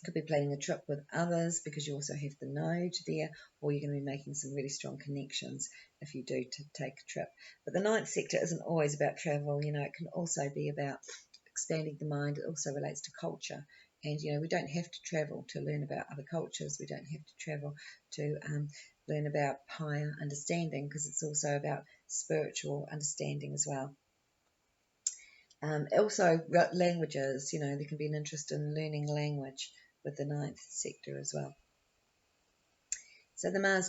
Could be planning a trip with others because you also have the node there, or you're going to be making some really strong connections if you do take a trip. But the 9th sector isn't always about travel. It can also be about expanding the mind. It also relates to culture. And, we don't have to travel to learn about other cultures. We don't have to travel to learn about higher understanding, because it's also about spiritual understanding as well. Also, languages, there can be an interest in learning language with the 9th sector as well. So the Mars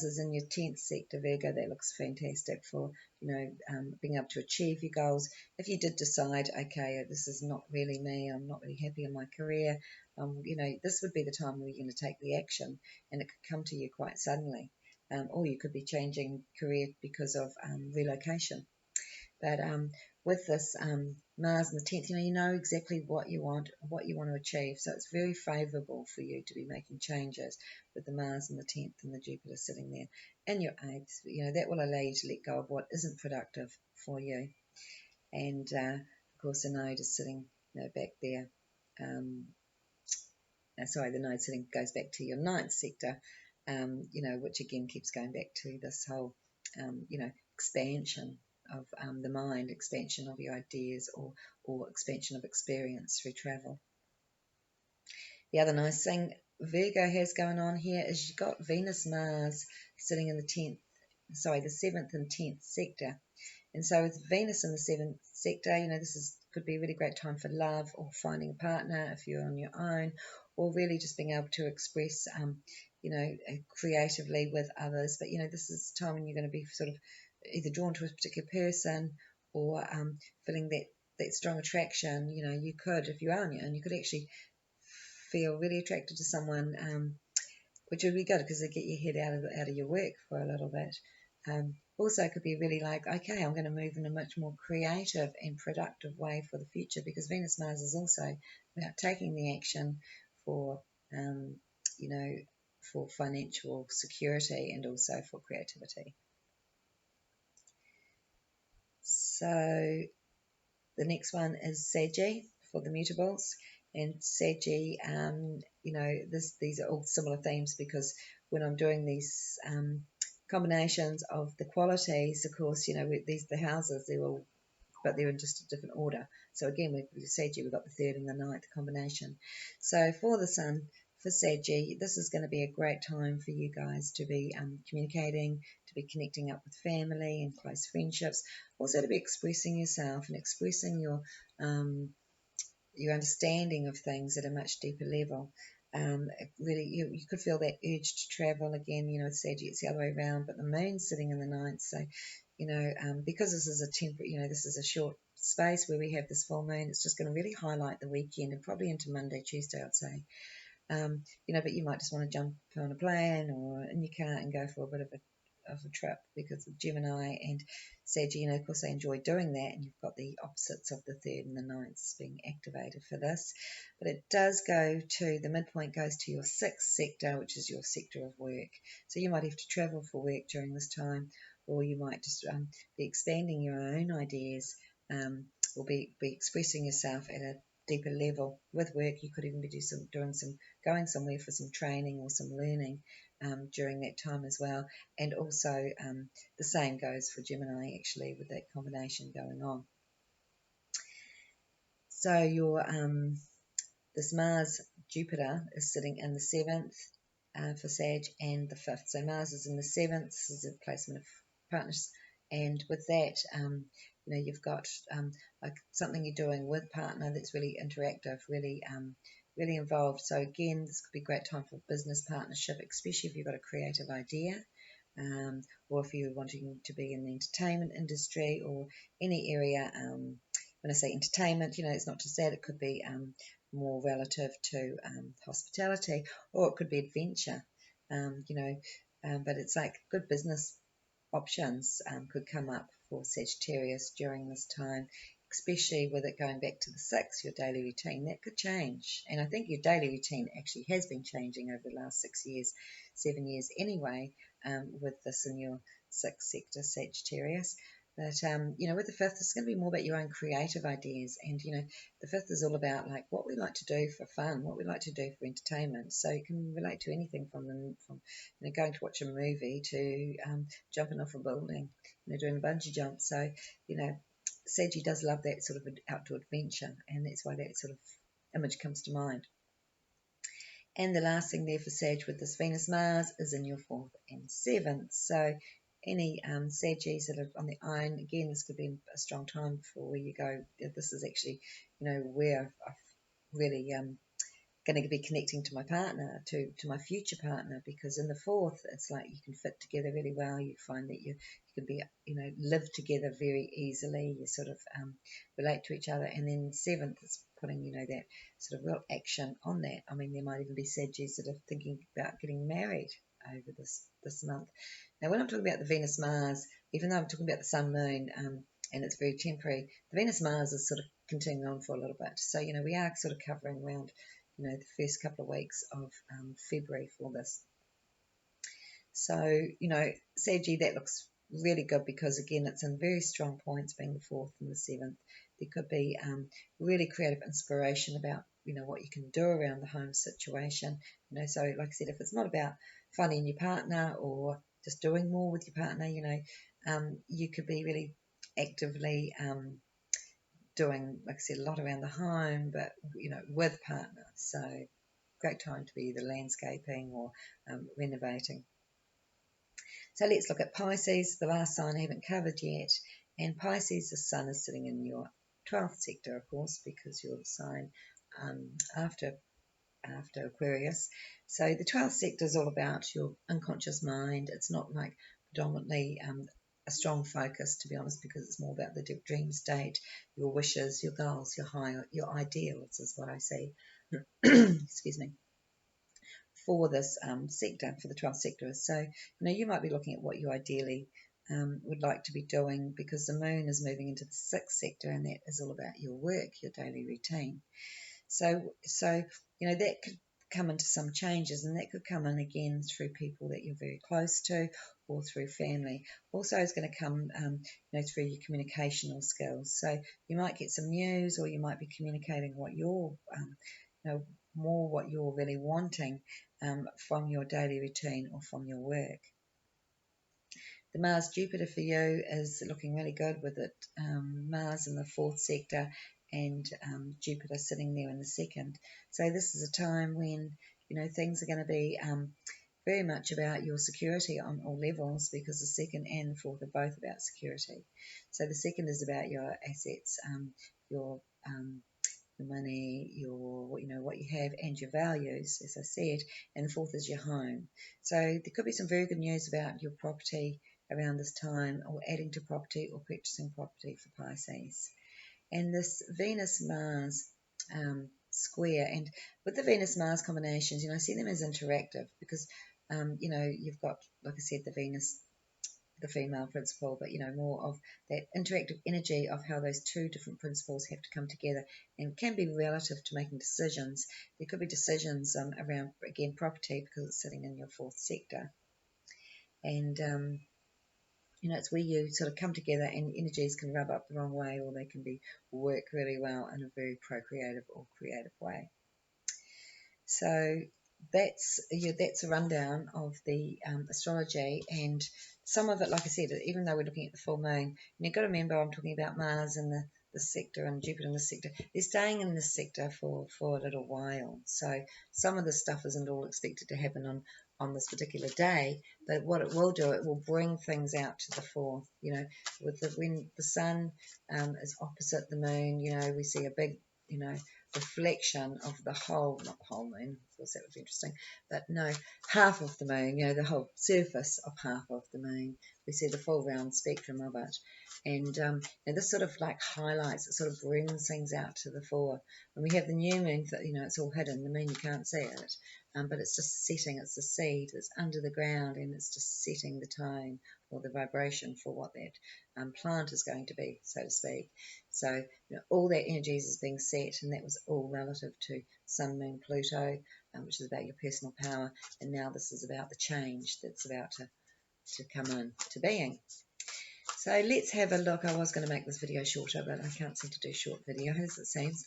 is in your 10th sector, Virgo. That looks fantastic for, being able to achieve your goals. If you did decide, okay, this is not really me, I'm not really happy in my career, this would be the time where you're going to take the action, and it could come to you quite suddenly. Or you could be changing career because of relocation. But with this Mars in the 10th, you know exactly what you want to achieve. So it's very favourable for you to be making changes with the Mars in the 10th and the Jupiter sitting there in your 8th. That will allow you to let go of what isn't productive for you. And, of course, the node is sitting back there. The node sitting goes back to your 9th sector, which again keeps going back to this whole, expansion of the mind, expansion of your ideas, or expansion of experience through travel. The other nice thing Virgo has going on here is you've got Venus-Mars sitting in the 7th and 10th sector. And so with Venus in the 7th sector, this could be a really great time for love, or finding a partner if you're on your own, or really just being able to express, creatively with others. But, this is a time when you're going to be sort of either drawn to a particular person, or feeling that strong attraction. You could, if you are on your own, you could actually feel really attracted to someone, which would be good because they get your head out of your work for a little bit. Also, it could be really like, okay, I'm going to move in a much more creative and productive way for the future, because Venus-Mars is also about taking the action for, for financial security and also for creativity. So the next one is Sagittarius for the Mutables. And Sagittarius, these are all similar themes, because when I'm doing these combinations of the qualities, of course, the houses, but they're in just a different order. So again, with Sagittarius, we've got the 3rd and the 9th combination. So for the Sun, for Sagittarius, this is going to be a great time for you guys to be communicating, to be connecting up with family and close friendships, also to be expressing yourself and expressing your understanding of things at a much deeper level. Really, you could feel that urge to travel again. With Sagittarius, it's the other way around, but the moon's sitting in the 9th, so because this is a temporary, this is a short space where we have this full moon, it's just going to really highlight the weekend and probably into Monday, Tuesday, I'd say. But you might just want to jump on a plane or in your car and go for a bit of a trip, because of Gemini and Sagittarius, of course, they enjoy doing that, and you've got the opposites of the 3rd and the 9th being activated for this. But it does go to, the midpoint goes to your 6th sector, which is your sector of work. So you might have to travel for work during this time, or you might just be expanding your own ideas, or be expressing yourself at deeper level. With work, you could even be going somewhere for some training or some learning during that time as well. And also the same goes for Gemini, actually, with that combination going on. So your this Mars Jupiter is sitting in the 7th for Sag and the 5th. So Mars is in the 7th. This is a placement of partners, and with that, you've got like something you're doing with partner that's really interactive, really involved. So again, this could be a great time for business partnership, especially if you've got a creative idea. Or if you're wanting to be in the entertainment industry or any area. When I say entertainment, it's not just that. It could be more relative to hospitality, or it could be adventure, but it's like good business options could come up for Sagittarius during this time, especially with it going back to the 6th, your daily routine. That could change, and I think your daily routine actually has been changing over the last 6 years, 7 years anyway, with this in your 6th sector, Sagittarius. But, with the 5th, it's going to be more about your own creative ideas. And, the 5th is all about, like, what we like to do for fun, what we like to do for entertainment. So you can relate to anything from going to watch a movie to jumping off a building, doing a bungee jump. So, Saggy does love that sort of outdoor adventure. And that's why that sort of image comes to mind. And the last thing there for Sag with this Venus-Mars is in your 4th and 7th. So any Saggies that are on the iron, again, this could be a strong time for where you go. This is actually, where I've really going to be connecting to my partner, to my future partner, because in the 4th, it's like you can fit together really well. You find that you can be, live together very easily. You sort of relate to each other. And then 7th is putting, that sort of real action on that. I mean, there might even be Saggies that are thinking about getting married over this month. Now, when I'm talking about the Venus-Mars, even though I'm talking about the Sun-Moon, and it's very temporary, the Venus-Mars is sort of continuing on for a little bit. So, we are sort of covering around, the first couple of weeks of February for this. So, Saggy, that looks really good because, again, it's in very strong points, being the 4th and the 7th. There could be really creative inspiration about, what you can do around the home situation. So like I said, if it's not about finding your partner or just doing more with your partner, you could be really actively doing, like I said, a lot around the home, but, with partner. So great time to be either landscaping or renovating. So let's look at Pisces, the last sign I haven't covered yet. And Pisces, the sun is sitting in your 12th sector, of course, because you're the sign after Aquarius. So the 12th sector is all about your unconscious mind. It's not like predominantly a strong focus, to be honest, because it's more about the dream state, your wishes, your goals, your ideals is what I see. Excuse me. For this sector, for the 12th sector. So, you might be looking at what you ideally would like to be doing, because the moon is moving into the 6th sector, and that is all about your work, your daily routine. So that could come into some changes, and that could come in again through people that you're very close to or through family. Also, it's going to come through your communicational skills. So you might get some news, or you might be communicating what you're more what you're really wanting from your daily routine or from your work. The Mars Jupiter for you is looking really good with it. Mars in the 4th sector and Jupiter sitting there in the 2nd. So this is a time when things are going to be very much about your security on all levels, because the 2nd and the 4th are both about security. So the 2nd is about your assets, your money, your what you have, and your values, as I said, and the 4th is your home. So there could be some very good news about your property around this time, or adding to property or purchasing property for Pisces. And this Venus-Mars square, and with the Venus-Mars combinations, I see them as interactive, because you've got, like I said, the Venus, the female principle, but more of that interactive energy of how those two different principles have to come together, and can be relative to making decisions. There could be decisions around, again, property, because it's sitting in your 4th sector. And you know, it's where you sort of come together and energies can rub up the wrong way, or they can work really well in a very procreative or creative way. So that's a rundown of the astrology, and some of it, like I said, even though we're looking at the full moon, you've got to remember I'm talking about Mars in the sector and Jupiter in the sector. They're staying in this sector for a little while. So some of this stuff isn't all expected to happen on this particular day, but what it will do, it will bring things out to the fore. You know, when the sun is opposite the moon, you know, we see a big, you know, reflection of the whole, not the whole moon, of course that would be interesting, but no, half of the moon, you know, the whole surface of half of the moon. We see the full round spectrum of it. And this sort of like highlights, it sort of brings things out to the fore. When we have the new moon, you know, it's all hidden, the moon, you can't see it, but it's just setting, it's the seed that's under the ground, and it's just setting the tone or the vibration for what that plant is going to be, so to speak. So, you know, all that energies is being set, and that was all relative to Sun, Moon, Pluto, which is about your personal power, and now this is about the change that's about to come into being. So let's have a look. I was going to make this video shorter, but I can't seem to do short videos, it seems.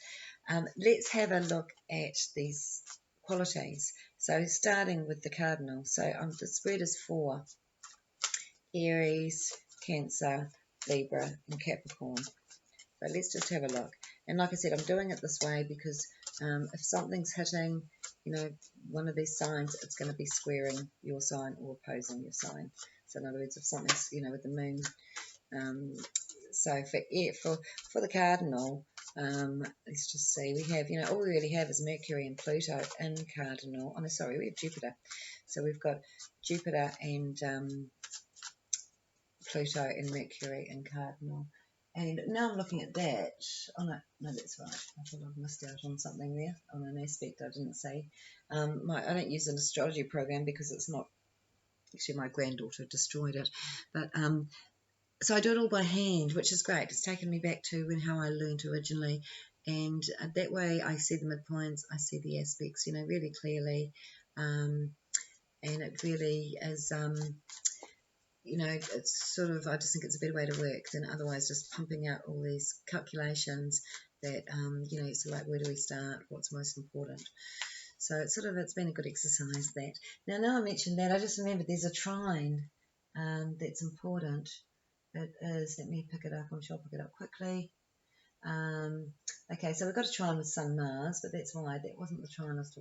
Let's have a look at these qualities. So starting with the Cardinal. So the spread is for Aries, Cancer, Libra, and Capricorn. But let's just have a look. And like I said, I'm doing it this way because if something's hitting, you know, one of these signs, it's going to be squaring your sign or opposing your sign. So in other words, if something's, you know, with the moon, so for the Cardinal, let's just see, we have, you know, all we really have is Mercury and Pluto in Cardinal. Oh no, sorry, we have Jupiter. So we've got Jupiter and Pluto and Mercury in Cardinal. And now I'm looking at that. Oh no, that's right. I thought I'd missed out on something there, on an aspect I didn't say. I don't use an astrology program because it's not, actually my granddaughter destroyed it. But so I do it all by hand, which is great. It's taken me back to how I learned originally. And that way I see the midpoints, I see the aspects, you know, really clearly. And it really is... you know, it's sort of, I just think it's a better way to work than otherwise just pumping out all these calculations that, you know, it's like, where do we start? What's most important? So it's sort of, it's been a good exercise, that. Now I mentioned that, I just remembered there's a trine that's important. It is, let me pick it up, I'm sure I'll pick it up quickly. Okay, so we've got a trine with Sun, Mars, but that's why, that wasn't the trine I was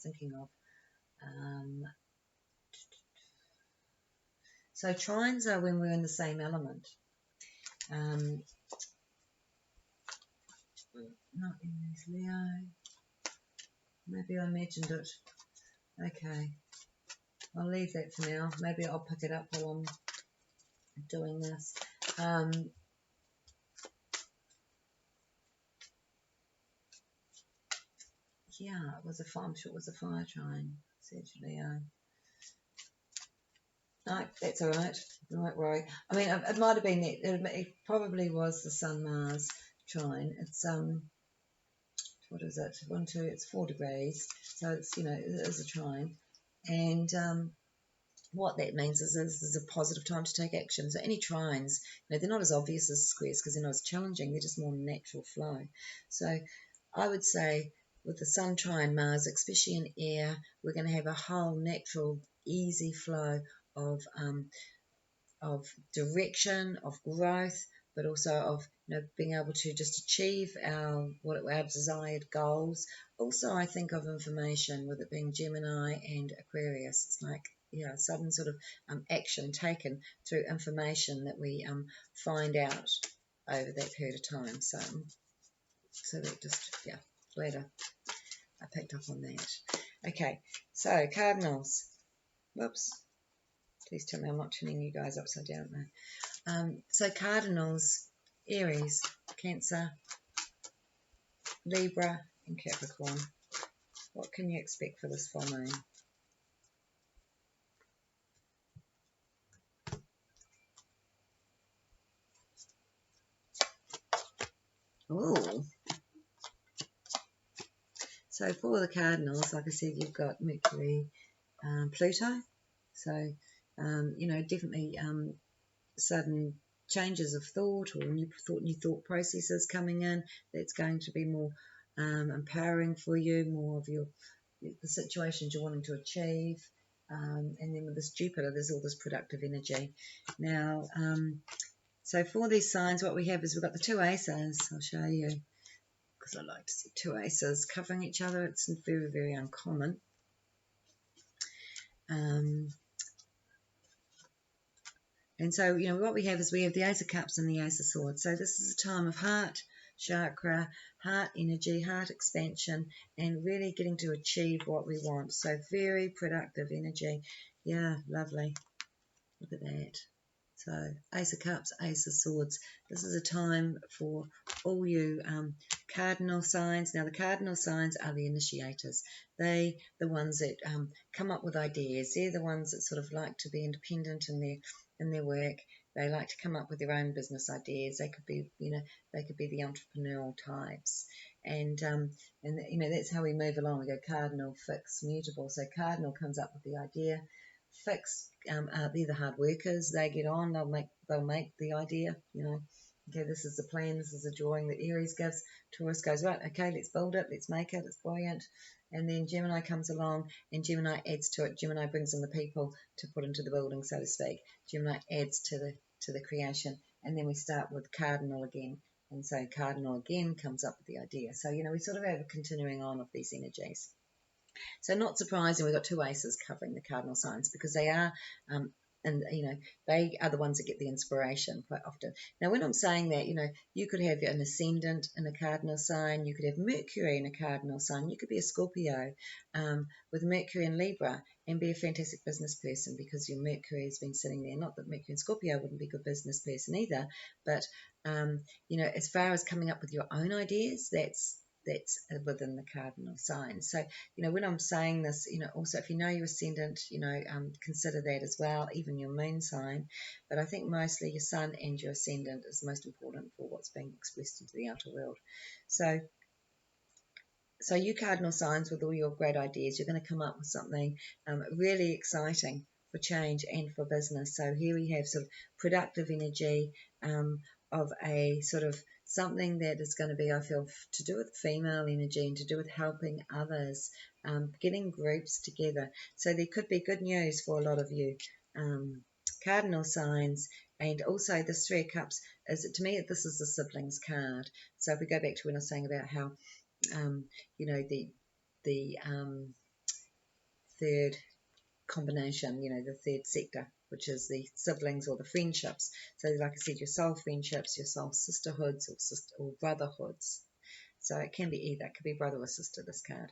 thinking of. So trines are when we're in the same element. Not Aries, Leo. Maybe I imagined it. Okay. I'll leave that for now. Maybe I'll pick it up while I'm doing this. Yeah, it was I'm sure it was a fire trine. Sagittarius, Leo. No, that's all right. Don't worry. I mean, it might have been it. It probably was the Sun Mars trine. It's what is it? 1, 2. It's 4 degrees. So it's, you know, it is a trine, and what that means is there's a positive time to take action. So any trines, you know, they're not as obvious as squares because they're not as challenging. They're just more natural flow. So I would say with the Sun trine Mars, especially in air, we're going to have a whole natural, easy flow of direction, of growth, but also of, you know, being able to just achieve our desired goals. Also, I think of information, with it being Gemini and Aquarius. It's like, yeah, sudden sort of action taken through information that we find out over that period of time. So that just, yeah, glad I picked up on that. Okay, so Cardinals. Whoops. Please tell me I'm not turning you guys upside down now. So Cardinals, Aries, Cancer, Libra, and Capricorn. What can you expect for this full moon? Oh. So for the Cardinals, like I said, you've got Mercury, Pluto. So, you know, definitely sudden changes of thought or new thought processes coming in. That's going to be more empowering for you, more of the situations you're wanting to achieve. And then with this Jupiter, there's all this productive energy. Now, so for these signs, what we have is we've got the two aces. I'll show you, because I like to see two aces covering each other. It's very, very uncommon. And so, what we have is we have the Ace of Cups and the Ace of Swords. So this is a time of heart chakra, heart energy, heart expansion, and really getting to achieve what we want. So very productive energy. Yeah, lovely. Look at that. So Ace of Cups, Ace of Swords. This is a time for all you cardinal signs. Now the cardinal signs are the initiators. The ones that come up with ideas. They're the ones that sort of like to be independent in their work. They like to come up with their own business ideas. They could be, they could be the entrepreneurial types. And that's how we move along. We go cardinal, fixed, mutable. So cardinal comes up with the idea. Fixed, they're the hard workers. They get on. They'll make the idea. Okay, this is the plan. This is the drawing that Aries gives. Taurus goes, right, okay, let's build it. Let's make it. It's brilliant. And then Gemini comes along, and Gemini adds to it. Gemini brings in the people to put into the building, so to speak. Gemini adds to the creation, and then we start with cardinal again. And so cardinal again comes up with the idea. So we sort of have a continuing on of these energies. So not surprising, we've got two aces covering the cardinal signs, because they are, they are the ones that get the inspiration quite often. Now, when I'm saying that, you could have an ascendant in a cardinal sign, you could have Mercury in a cardinal sign, you could be a Scorpio with Mercury in Libra and be a fantastic business person, because your Mercury has been sitting there. Not that Mercury and Scorpio wouldn't be a good business person either, but, as far as coming up with your own ideas, that's within the cardinal sign. So, when I'm saying this, also if you know your ascendant, consider that as well, even your moon sign. But I think mostly your sun and your ascendant is most important for what's being expressed into the outer world. So you cardinal signs, with all your great ideas, you're going to come up with something really exciting for change and for business. So here we have sort of productive energy of a sort of something that is going to be, I feel, to do with female energy and to do with helping others, getting groups together. So there could be good news for a lot of you cardinal signs. And also this Three of Cups, to me, this is the siblings card. So if we go back to when I was saying about how the third combination, the third sector, which is the siblings or the friendships. So like I said, your soul friendships, your soul sisterhoods or brotherhoods. So it can be either. It could be brother or sister, this card.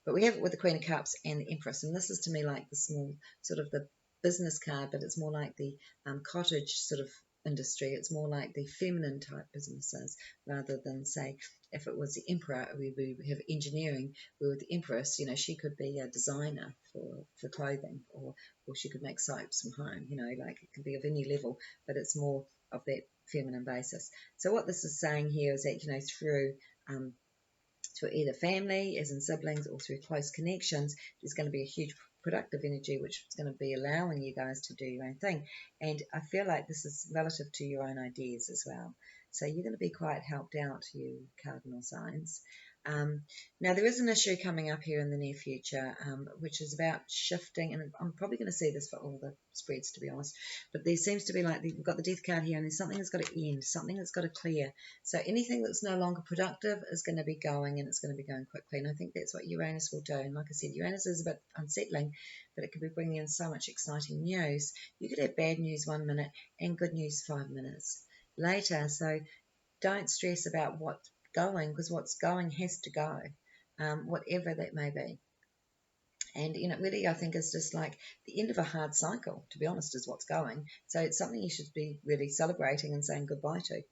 But we have it with the Queen of Cups and the Empress. And this is, to me, like the small sort of the business card, but it's more like the cottage sort of industry. It's more like the feminine type businesses, rather than, say, if it was the Emperor, we have engineering. Where with the Empress, she could be a designer for clothing, or she could make soaps from home. Like it can be of any level, but it's more of that feminine basis. So what this is saying here is that through either family, as in siblings, or through close connections, there's going to be a huge productive energy, which is going to be allowing you guys to do your own thing. And I feel like this is relative to your own ideas as well. So you're going to be quite helped out, you cardinal signs. Now, there is an issue coming up here in the near future, which is about shifting, and I'm probably going to see this for all the spreads, to be honest, but there seems to be like, we've got the death card here, and there's something that's got to end, something that's got to clear. So anything that's no longer productive is going to be going, and it's going to be going quickly, and I think that's what Uranus will do. And like I said, Uranus is a bit unsettling, but it could be bringing in so much exciting news. You could have bad news 1 minute and good news 5 minutes later, so don't stress about what's going, because what's going has to go, whatever that may be. And really, I think it's just like the end of a hard cycle, to be honest, is what's going. So it's something you should be really celebrating and saying goodbye to.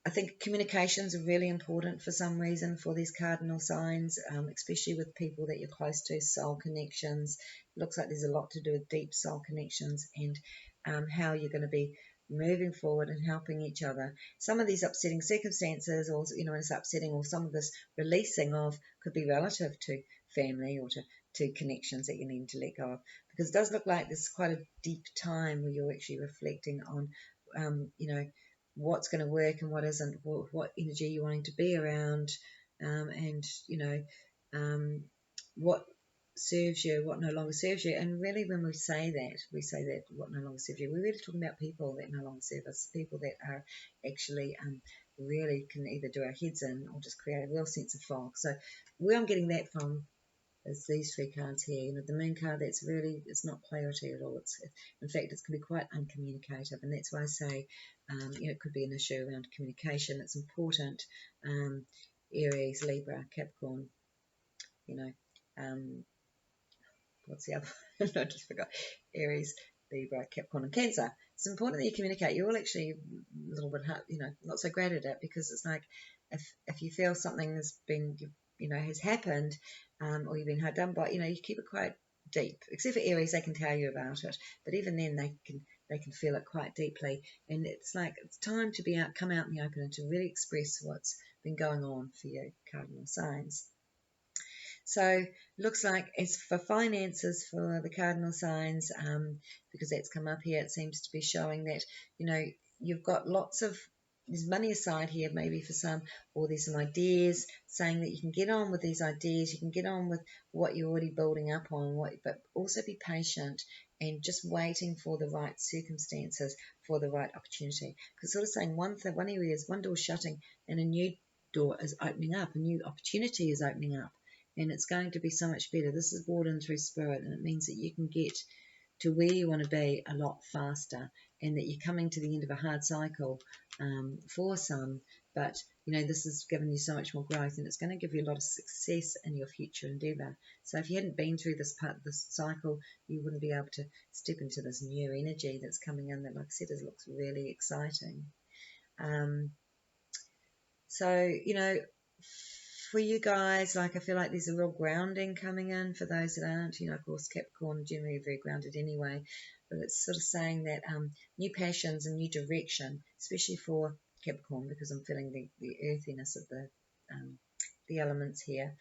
I think communications are really important for some reason for these cardinal signs, especially with people that you're close to, soul connections. It looks like there's a lot to do with deep soul connections, and how you're going to be moving forward and helping each other. Some of these upsetting circumstances, or it's upsetting, or some of this releasing of, could be relative to family or to connections that you need to let go of. because it does look like there's quite a deep time where you're actually reflecting on, you know, what's going to work and what isn't, what energy you're wanting to be around, and, you know, what serves you, what no longer serves you. And really, when we say that what no longer serves you, we're really talking about people that no longer serve us, people that are actually really can either do our heads in or just create a real sense of fog. So where I'm getting that from is these three cards here. You know, the moon card, that's really, it's not clarity at all. It's, in fact, it's going to be quite uncommunicative, and that's why I say, you know, it could be an issue around communication. It's important. Aries, Libra, Capricorn, you know, what's the other? I just forgot. Aries, Libra, Capricorn, and Cancer. It's important that you communicate. You're all actually a little bit, you know, not so great at it, because it's like if you feel something has been, you know, has happened, or you've been hard done by, you know, you keep it quite deep. Except for Aries, they can tell you about it, but even then they can feel it quite deeply. And it's like it's time to be out, come out in the open, and to really express what's been going on for you, cardinal signs. So looks like as for finances for the cardinal signs, because that's come up here, it seems to be showing that, you know, you've got lots of, there's money aside here maybe for some, or there's some ideas saying that you can get on with these ideas, you can get on with what you're already building up on, but also be patient and just waiting for the right circumstances, for the right opportunity. Because sort of saying one area is one door shutting and a new door is opening up, a new opportunity is opening up. And it's going to be so much better. This is brought in through spirit, and it means that you can get to where you want to be a lot faster, and that you're coming to the end of a hard cycle for some. But, you know, this has given you so much more growth, and it's going to give you a lot of success in your future endeavour. So if you hadn't been through this part of this cycle, you wouldn't be able to step into this new energy that's coming in that, like I said, looks really exciting. So, you know, for you guys, like I feel like there's a real grounding coming in for those that aren't. You know, of course, Capricorn generally very grounded anyway, but it's sort of saying that new passions and new direction, especially for Capricorn, because I'm feeling the earthiness of the elements here.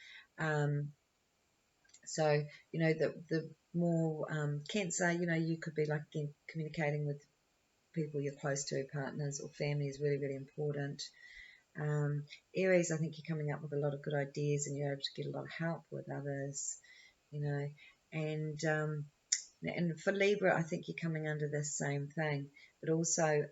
So, you know, the more Cancer, you know, you could be like, again, communicating with people you're close to, partners or family is really, really important. Aries, I think you're coming up with a lot of good ideas, and you're able to get a lot of help with others, you know. And for Libra, I think you're coming under this same thing, but also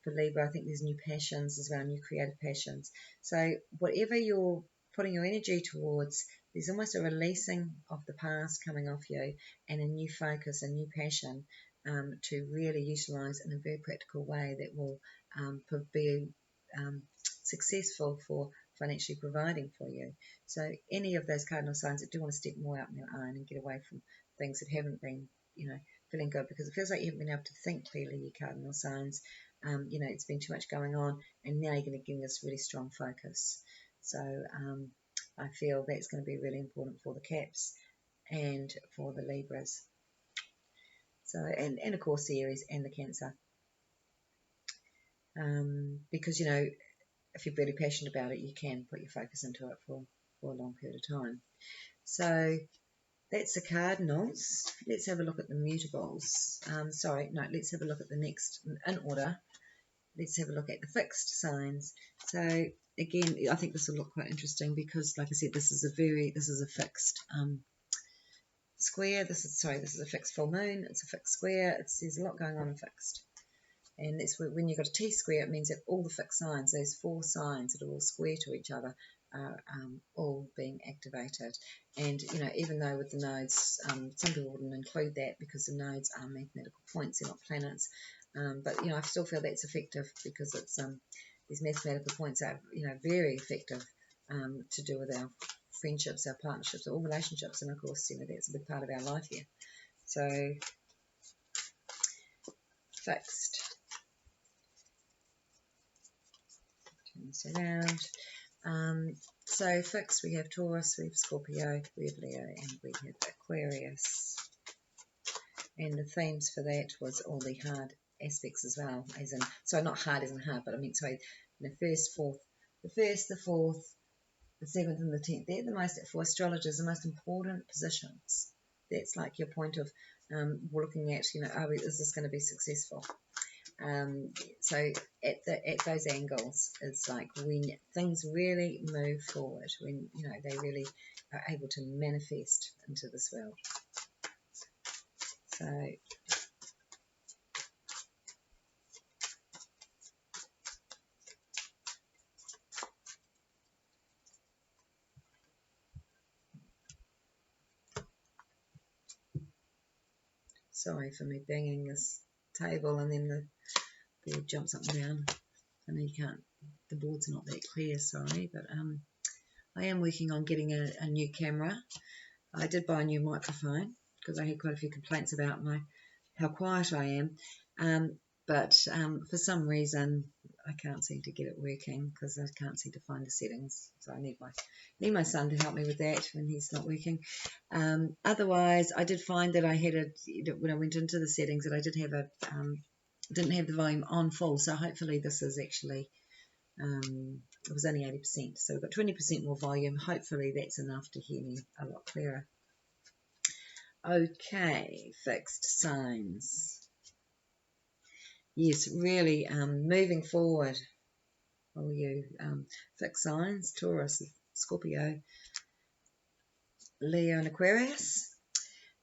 for Libra, I think there's new passions as well, new creative passions. So whatever you're putting your energy towards, there's almost a releasing of the past coming off you, and a new focus, a new passion to really utilize in a very practical way that will be successful for financially providing for you. So any of those cardinal signs that do want to step more out in their own and get away from things that haven't been, you know, feeling good, because it feels like you haven't been able to think clearly, you cardinal signs. You know, it's been too much going on, and now you're going to give this really strong focus. So I feel that's going to be really important for the Caps and for the Libras. So, and of course the Aries and the Cancer. Because, you know, if you're really passionate about it, you can put your focus into it for a long period of time. So that's the cardinals. Let's have a look at the mutables. Let's have a look at the next in order. Let's have a look at the fixed signs. So again, I think this will look quite interesting, because, like I said, this is a fixed square. This is a fixed full moon. It's a fixed square. There's a lot going on in fixed. And that's when you've got a T-square, it means that all the fixed signs, those 4 signs that are all square to each other, are all being activated. And, you know, even though with the nodes, some people wouldn't include that because the nodes are mathematical points, they're not planets. But, you know, I still feel that's effective, because it's these mathematical points are, you know, very effective to do with our friendships, our partnerships, all relationships. And, of course, you know, that's a big part of our life here. So, fixed. Turn this around. So fixed, we have Taurus, we have Scorpio, we have Leo, and we have Aquarius. And the themes for that was all the hard aspects as well, as in, so not hard as in hard, but I mean, sorry, the first, the fourth, the 7th, and the 10th. They're the most, for astrologers, the most important positions that's like your point of looking at, you know, is this going to be successful? So at those angles, it's like when things really move forward, when, you know, they really are able to manifest into this world. So sorry for me banging this table, and then the board jumps up and down. I know you can't, the board's not that clear, sorry, but I am working on getting a new camera. I did buy a new microphone because I had quite a few complaints about how quiet I am. But for some reason I can't seem to get it working because I can't seem to find the settings. So I need my son to help me with that when he's not working. Otherwise, I did find that I had when I went into the settings, that I did have didn't have the volume on full. So hopefully this is actually, it was only 80%. So we've got 20% more volume. Hopefully that's enough to hear me a lot clearer. Okay, fixed signs. Yes, really moving forward. All you fixed signs, Taurus, Scorpio, Leo and Aquarius.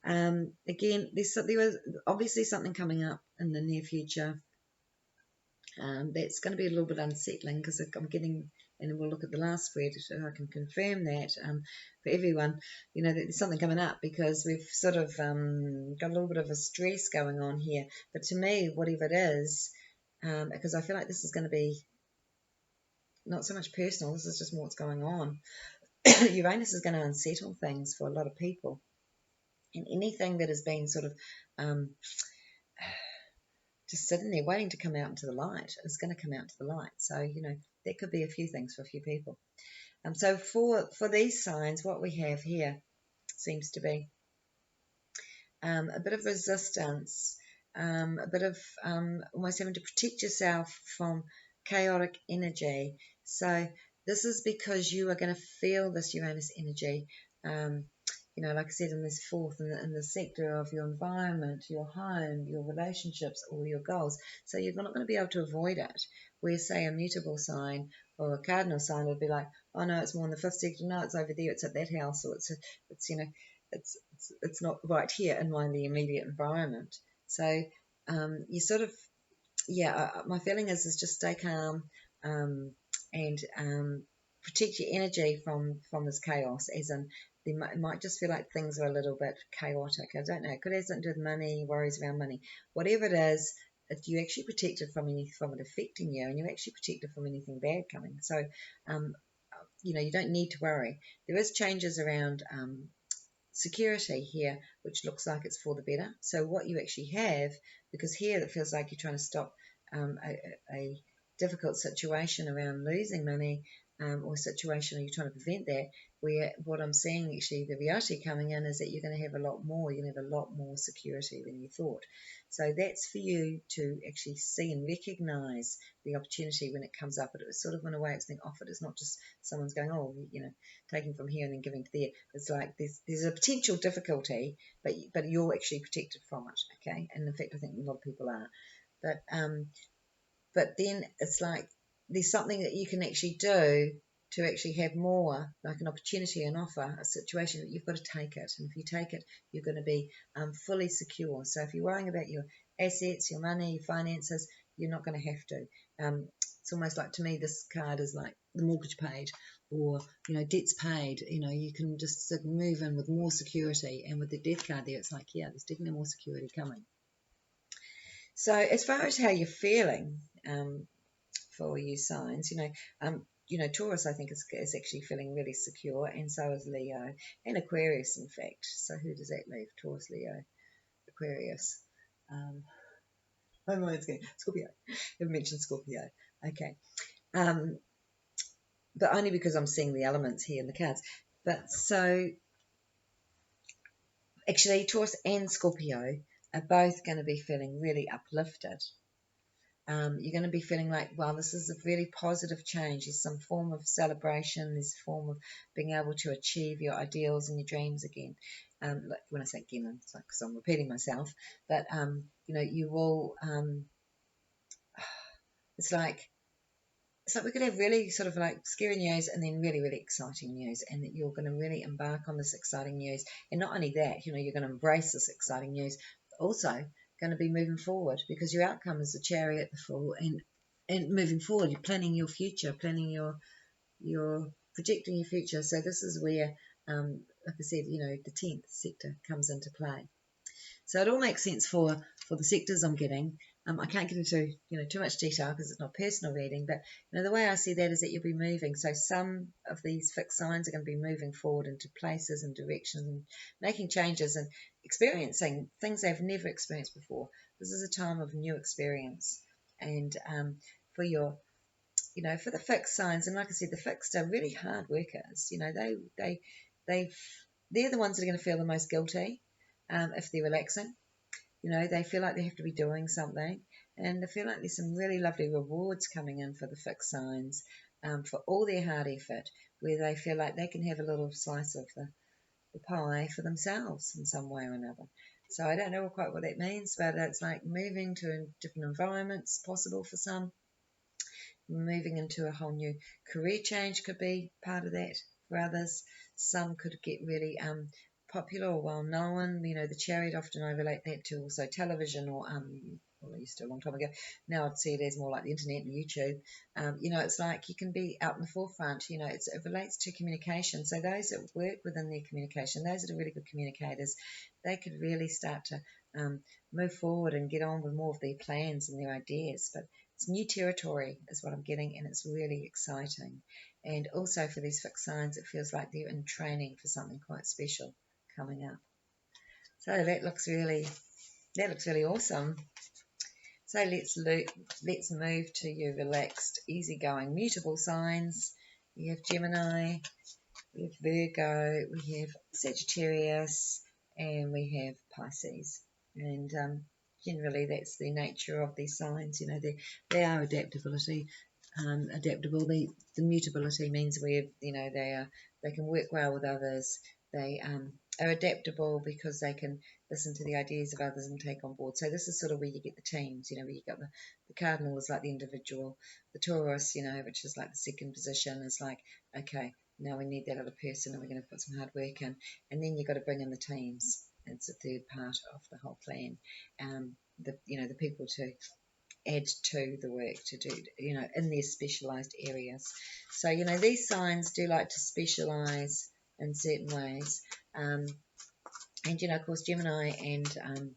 Again, there was obviously something coming up in the near future. That's going to be a little bit unsettling because I'm getting, and we'll look at the last spread so I can confirm that for everyone, you know, that there's something coming up because we've sort of got a little bit of a stress going on here. But to me, whatever it is, because I feel like this is going to be not so much personal, this is just more what's going on. Uranus is going to unsettle things for a lot of people. And anything that has been sort of just sitting there waiting to come out into the light is going to come out to the light. So, you know, that could be a few things for a few people. So for these signs, what we have here seems to be a bit of resistance, a bit of almost having to protect yourself from chaotic energy. So this is because you are going to feel this Uranus energy, you know, like I said, in this fourth, in the sector of your environment, your home, your relationships, or your goals. So you're not going to be able to avoid it. Where, say, a mutable sign or a cardinal sign would be like, oh no, it's more in the fifth sector. No, it's over there. It's at that house, or it's you know, it's not right here in the immediate environment. So you sort of, yeah, my feeling is just stay calm and protect your energy from this chaos, as in it might just feel like things are a little bit chaotic. I don't know. It could have something to do with money, worries around money. Whatever it is, if you actually protected from it affecting you, and you're actually protected from anything bad coming. So, you know, you don't need to worry. There is changes around security here, which looks like it's for the better. So what you actually have, because here it feels like you're trying to stop a difficult situation around losing money, or a situation where you're trying to prevent that, where what I'm seeing actually, the reality coming in is that you're going to have a lot more, you're going to have a lot more security than you thought. So that's for you to actually see and recognise the opportunity when it comes up. But it was sort of, in a way, it's being offered. It's not just someone's going, oh, you know, taking from here and then giving to there. It's like there's a potential difficulty, but you're actually protected from it, okay? And in fact, I think a lot of people are. But then it's like there's something that you can actually do to actually have more, like an opportunity, an offer, a situation that you've got to take it. And if you take it, you're going to be fully secure. So if you're worrying about your assets, your money, your finances, you're not going to have to. It's almost like, to me, this card is like the mortgage paid, or, you know, debts paid. You know, you can just move in with more security. And with the death card there, it's like, yeah, there's definitely more security coming. So as far as how you're feeling for you signs, you know, Taurus, I think, is actually feeling really secure, and so is Leo and Aquarius, in fact. So who does that leave? Taurus, Leo, Aquarius. My mind's going, Scorpio. I've mentioned Scorpio. Okay. But only because I'm seeing the elements here in the cards. But so actually, Taurus and Scorpio are both going to be feeling really uplifted. You're going to be feeling like, wow, this is a really positive change. There's some form of celebration. There's a form of being able to achieve your ideals and your dreams again. like when I say again, it's like because I'm repeating myself, but you know, you will. It's like we could have really sort of like scary news and then really, really exciting news, and that you're going to really embark on this exciting news. And not only that, you know, you're going to embrace this exciting news, but also going to be moving forward, because your outcome is the Chariot, the Fool, and moving forward, you're planning your future, planning your projecting your future. So this is where, like I said, you know, the 10th sector comes into play. So it all makes sense for the sectors I'm getting. I can't get into, you know, too much detail because it's not personal reading, but you know, the way I see that is that you'll be moving. So some of these fixed signs are going to be moving forward into places and directions and making changes and experiencing things they've never experienced before. This is a time of new experience. And for your, you know, for the fixed signs, and like I said, the fixed are really hard workers. You know, they're the ones that are going to feel the most guilty if they're relaxing. You know, they feel like they have to be doing something, and they feel like there's some really lovely rewards coming in for the fixed signs for all their hard effort, where they feel like they can have a little slice of the pie for themselves in some way or another. So I don't know quite what that means, but it's like moving to different environments, possible for some. Moving into a whole new career change could be part of that for others. Some could get really popular or well known. You know, the Chariot, often I relate that to also television or well, I used to a long time ago. Now I'd see it as more like the internet and YouTube. You know, it's like you can be out in the forefront. You know, it relates to communication. So those that work within their communication, those that are really good communicators, they could really start to move forward and get on with more of their plans and their ideas. But it's new territory is what I'm getting, and it's really exciting. And also for these fixed signs, it feels like they're in training for something quite special coming up. So that looks really awesome. So let's move to your relaxed, easygoing, mutable signs. We have Gemini, we have Virgo, we have Sagittarius, and we have Pisces. And generally, that's the nature of these signs. You know, they are adaptable. The mutability means they can work well with others. They are adaptable because they can listen to the ideas of others and take on board. So this is sort of where you get the teams. You know, where you got the Cardinal is like the individual, the Taurus, you know, which is like the second position, is like, okay, now we need that other person, and we're going to put some hard work in, and then you've got to bring in the teams. It's the third part of the whole plan. The people to add to the work to do, you know, in their specialized areas. So, you know, these signs do like to specialize in certain ways. And, you know, of course, Gemini and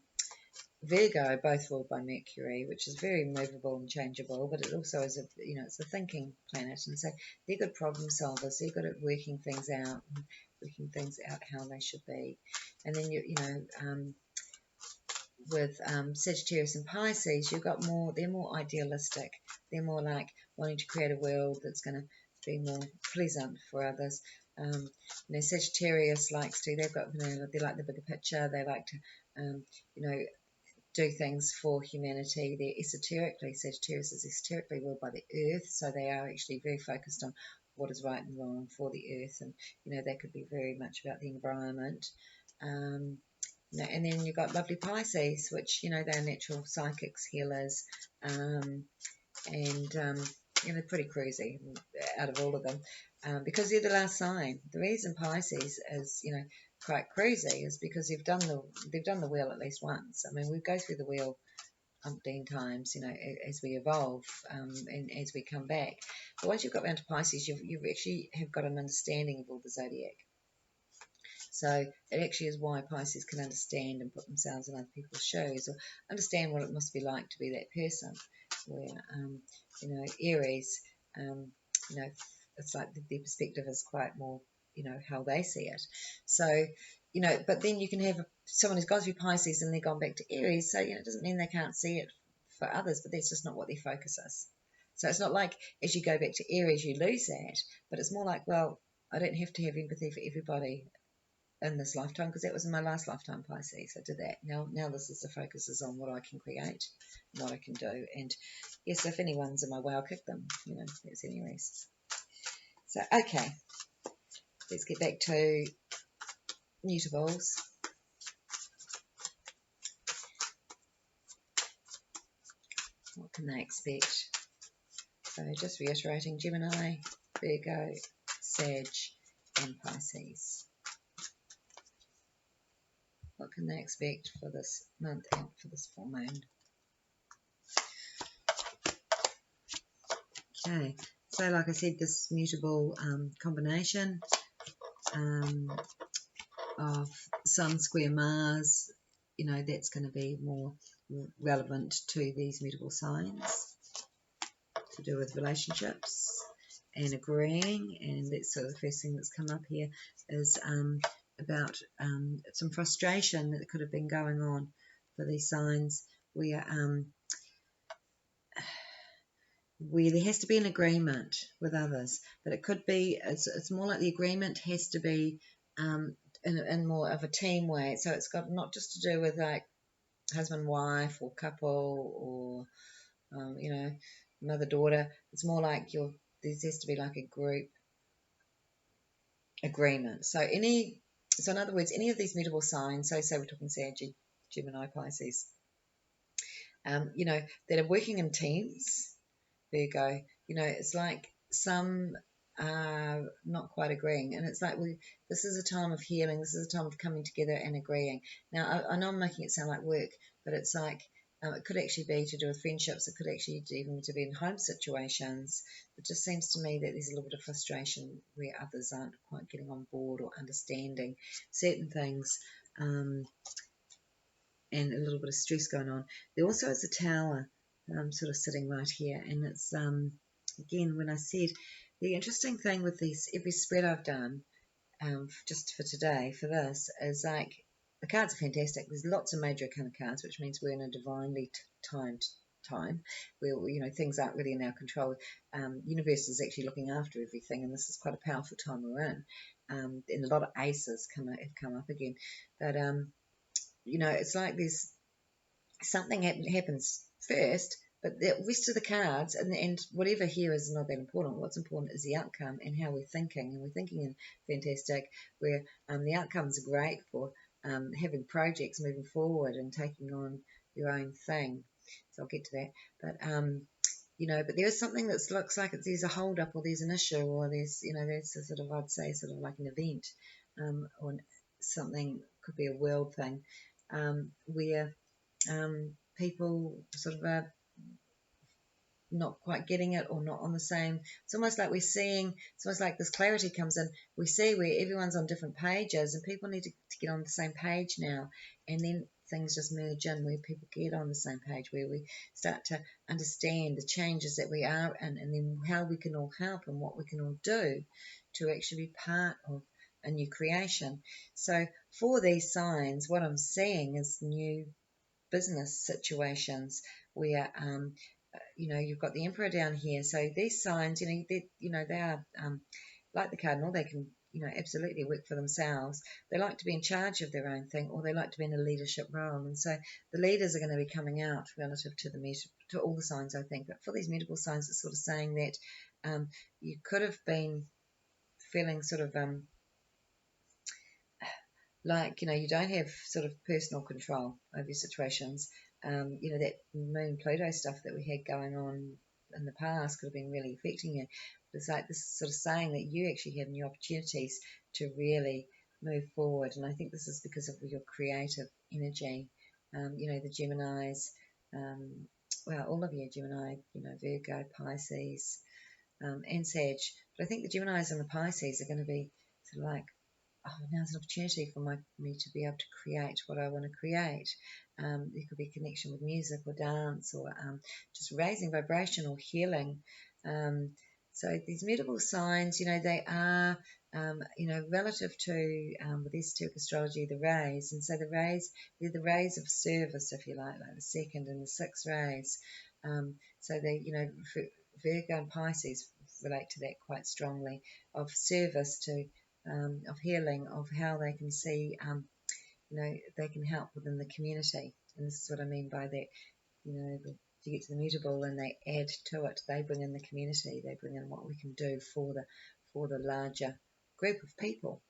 Virgo both ruled by Mercury, which is very movable and changeable, but it also is it's a thinking planet, and so they're good problem solvers. They're good at working things out how they should be. And then with Sagittarius and Pisces, they're more idealistic. They're more like wanting to create a world that's going to be more pleasant for others. Sagittarius they like the bigger picture. They like to, do things for humanity. Sagittarius is esoterically ruled by the earth, so they are actually very focused on what is right and wrong for the earth, and that could be very much about the environment. And then you've got lovely Pisces, which they're natural psychics, healers, and pretty crazy out of all of them, because they're the last sign. The reason Pisces is quite crazy is because they've done the wheel at least once. I mean, we go through the wheel umpteen times, as we evolve, and as we come back. But once you've got around to Pisces, you've actually have got an understanding of all the zodiac. So it actually is why Pisces can understand and put themselves in other people's shoes, or understand what it must be like to be that person. Where Aries, it's like their perspective is quite more, how they see it. So, but then you can have someone who's gone through Pisces and they're gone back to Aries. So, it doesn't mean they can't see it for others, but that's just not what their focus is. So it's not like as you go back to Aries, you lose that, but it's more like, well, I don't have to have empathy for everybody in this lifetime, because that was in my last lifetime, Pisces. I did that. Now this is the focus is on what I can create, what I can do. And yes, if anyone's in my way, I'll kick them. That's anyways. So, okay. Let's get back to mutables. can they expect? So just reiterating, Gemini, Virgo, Sag, and Pisces. What can they expect for this month and for this full moon? Okay, so like I said, this mutable combination of Sun square Mars, you know, that's going to be more relevant to these mutable signs, to do with relationships and agreeing. And that's sort of the first thing that's come up here is about some frustration that could have been going on for these signs where there has to be an agreement with others, but it could be, it's more like the agreement has to be in more of a team way. So it's got not just to do with like husband, wife, or couple, or you know, mother, daughter. It's more like there has to be like a group agreement. So in other words, any of these mutable signs, so say we're talking Sag, Gemini, Pisces, you know, that are working in teams. Virgo, you know, it's like some are not quite agreeing, and it's like this is a time of healing, this is a time of coming together and agreeing. Now I know I'm making it sound like work, but it's like it could actually be to do with friendships, it could actually even to be in home situations. It just seems to me that there's a little bit of frustration where others aren't quite getting on board or understanding certain things, and a little bit of stress going on. There also is a tower sort of sitting right here, and it's again, when I said, the interesting thing with these, every spread I've done just for today, for this, is like the cards are fantastic. There's lots of major arcana cards, which means we're in a divinely timed time where, you know, things aren't really in our control. Universe is actually looking after everything, and this is quite a powerful time we're in. And a lot of aces have come up again, but you know, it's like there's something happens first, but the rest of the cards and whatever here is not that important. What's important is the outcome and how we're thinking. And we're thinking in fantastic, where the outcomes are great for having projects moving forward and taking on your own thing. So I'll get to that. But you know, but there's something that looks like there's a hold up, or there's an issue, or there's, you know, there's a sort of, I'd say, sort of like an event, or something, could be a world thing, where people sort of are not quite getting it, or not on the same. It's almost like we're seeing, it's almost like this clarity comes in. We see where everyone's on different pages, and people need to get on the same page now. And then things just merge in where people get on the same page, where we start to understand the changes that we are in, and then how we can all help and what we can all do to actually be part of a new creation. So for these signs, what I'm seeing is new business situations where you know, you've got the Emperor down here. So these signs, you know, they are like the Cardinal. They can, you know, absolutely work for themselves. They like to be in charge of their own thing, or they like to be in a leadership role. And so the leaders are going to be coming out relative to to all the signs, I think. But for these mutable signs, it's sort of saying that you could have been feeling sort of like, you know, you don't have sort of personal control over your situations. You know, that Moon Pluto stuff that we had going on in the past could have been really affecting you. But it's like this is sort of saying that you actually have new opportunities to really move forward. And I think this is because of your creative energy. You know, the Geminis, well, all of you, Gemini, you know, Virgo, Pisces, and Sag. But I think the Geminis and the Pisces are going to be sort of like, oh, now's an opportunity for me to be able to create what I want to create. There could be a connection with music or dance, or just raising vibration or healing. So these mutable signs, you know, they are, you know, relative to, with esoteric astrology, the rays. And so the rays, they're the rays of service, if you like the second and the sixth rays. So they, you know, Virgo and Pisces relate to that quite strongly, of service to, of healing, of how they can see, you know, they can help within the community. And this is what I mean by that, you know, to get to the mutable and they add to it, they bring in the community, they bring in what we can do for the larger group of people.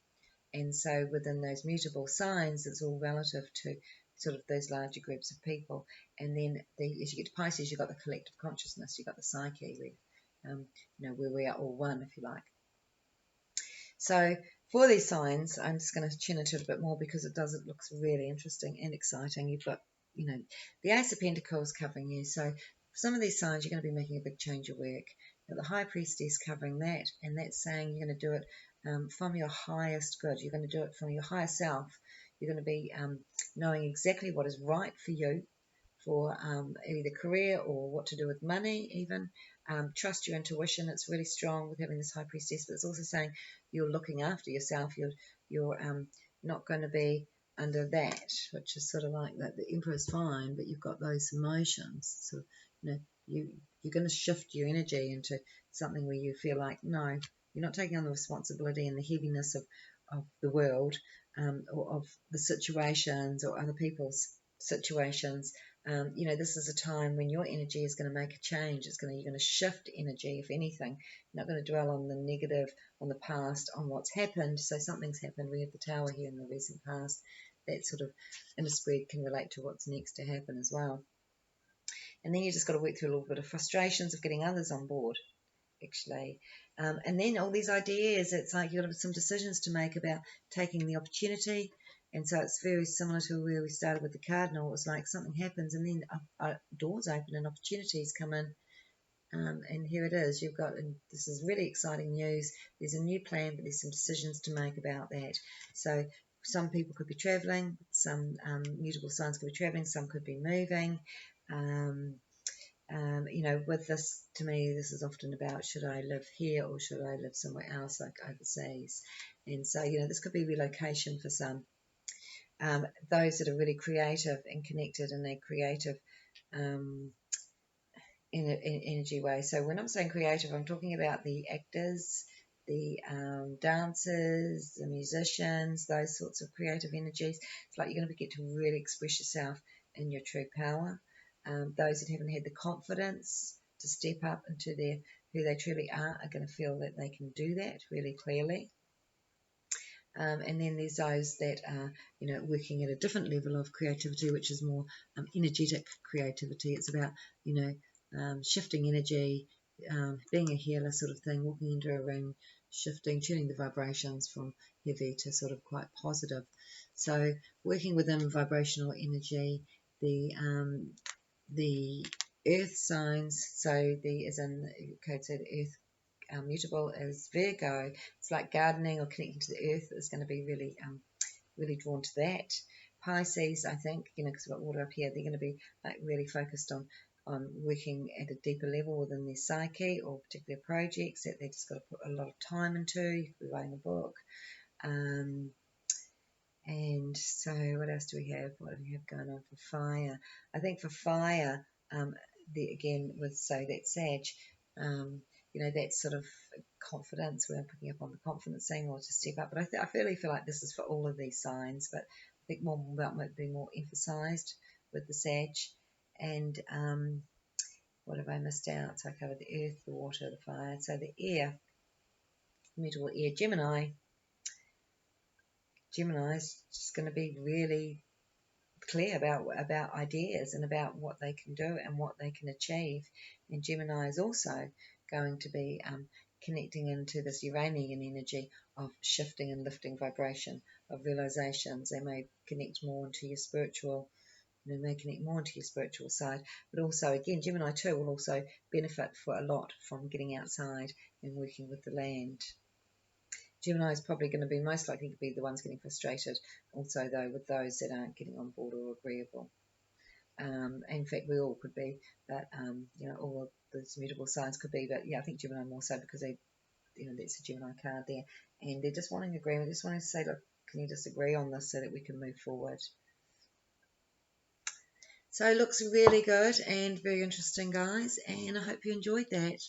And so within those mutable signs, it's all relative to sort of those larger groups of people. And then as you get to Pisces, you've got the collective consciousness, you've got the psyche, where we are all one, if you like. So for these signs, I'm just going to tune into it a bit more because it looks really interesting and exciting. You've got, the Ace of Pentacles covering you. So for some of these signs, you're going to be making a big change of work. You've got the High Priestess covering that, and that's saying you're going to do it from your highest good. You're going to do it from your higher self. You're going to be knowing exactly what is right for you, for either career or what to do with money even. Trust your intuition. It's really strong with having this High Priestess, but it's also saying you're looking after yourself. You're not going to be under that, which is sort of like that. The Emperor's fine, but you've got those emotions. So you're going to shift your energy into something where you feel like, no, you're not taking on the responsibility and the heaviness of the world, or of the situations or other people's situations. This is a time when your energy is going to make a change. You're going to shift energy, if anything. You're not going to dwell on the negative, on the past, on what's happened. So something's happened. We have the Tower here in the recent past. That sort of in a spread can relate to what's next to happen as well. And then you just got to work through a little bit of frustrations of getting others on board, actually. And then all these ideas, it's like you've got some decisions to make about taking the opportunity. And so it's very similar to where we started with the Cardinal. It was like something happens and then doors open and opportunities come in. And here it is. You've got, and this is really exciting news. There's a new plan, but there's some decisions to make about that. So some people could be traveling. Some mutable signs could be traveling. Some could be moving. With this, to me, this is often about, should I live here or should I live somewhere else, like overseas? And so, this could be relocation for some. Those that are really creative and connected in a creative energy way. So when I'm saying creative, I'm talking about the actors, the dancers, the musicians, those sorts of creative energies. It's like you're going to get to really express yourself in your true power. Those that haven't had the confidence to step up into who they truly are going to feel that they can do that really clearly. And then there's those that are, working at a different level of creativity, which is more energetic creativity. It's about, shifting energy, being a healer sort of thing, walking into a room, shifting, tuning the vibrations from heavy to sort of quite positive. So working within vibrational energy, the earth signs, so as in code said, earth mutable is Virgo. It's like gardening or connecting to the earth is going to be really, really drawn to that. Pisces, I think, because we've got water up here, they're going to be like really focused on working at a deeper level within their psyche or particular projects that they've just got to put a lot of time into. You could be writing a book. And so what else do we have? What do we have going on for fire? I think for fire, again, with that Sag, that sort of confidence, where I'm picking up on the confidence thing or to step up. But I really feel like this is for all of these signs, but I think more about might be more emphasised with the Sag. And what have I missed out? So I covered the earth, the water, the fire. So the air, mutable air, Gemini. Gemini is just going to be really clear about ideas and about what they can do and what they can achieve. And Gemini is also going to be connecting into this Uranian energy of shifting and lifting vibration, of realizations. They may connect more into your spiritual, side, but also again Gemini too will also benefit for a lot from getting outside and working with the land. Gemini is probably going to be most likely to be the ones getting frustrated also, though, with those that aren't getting on board or agreeable. In fact, we all could be, but all of those mutable signs could be, but yeah, I think Gemini more so because they, that's a Gemini card there, and they're just wanting agreement, just wanting to say, look, can you just agree on this so that we can move forward? So it looks really good and very interesting, guys, and I hope you enjoyed that,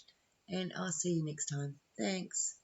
and I'll see you next time. Thanks.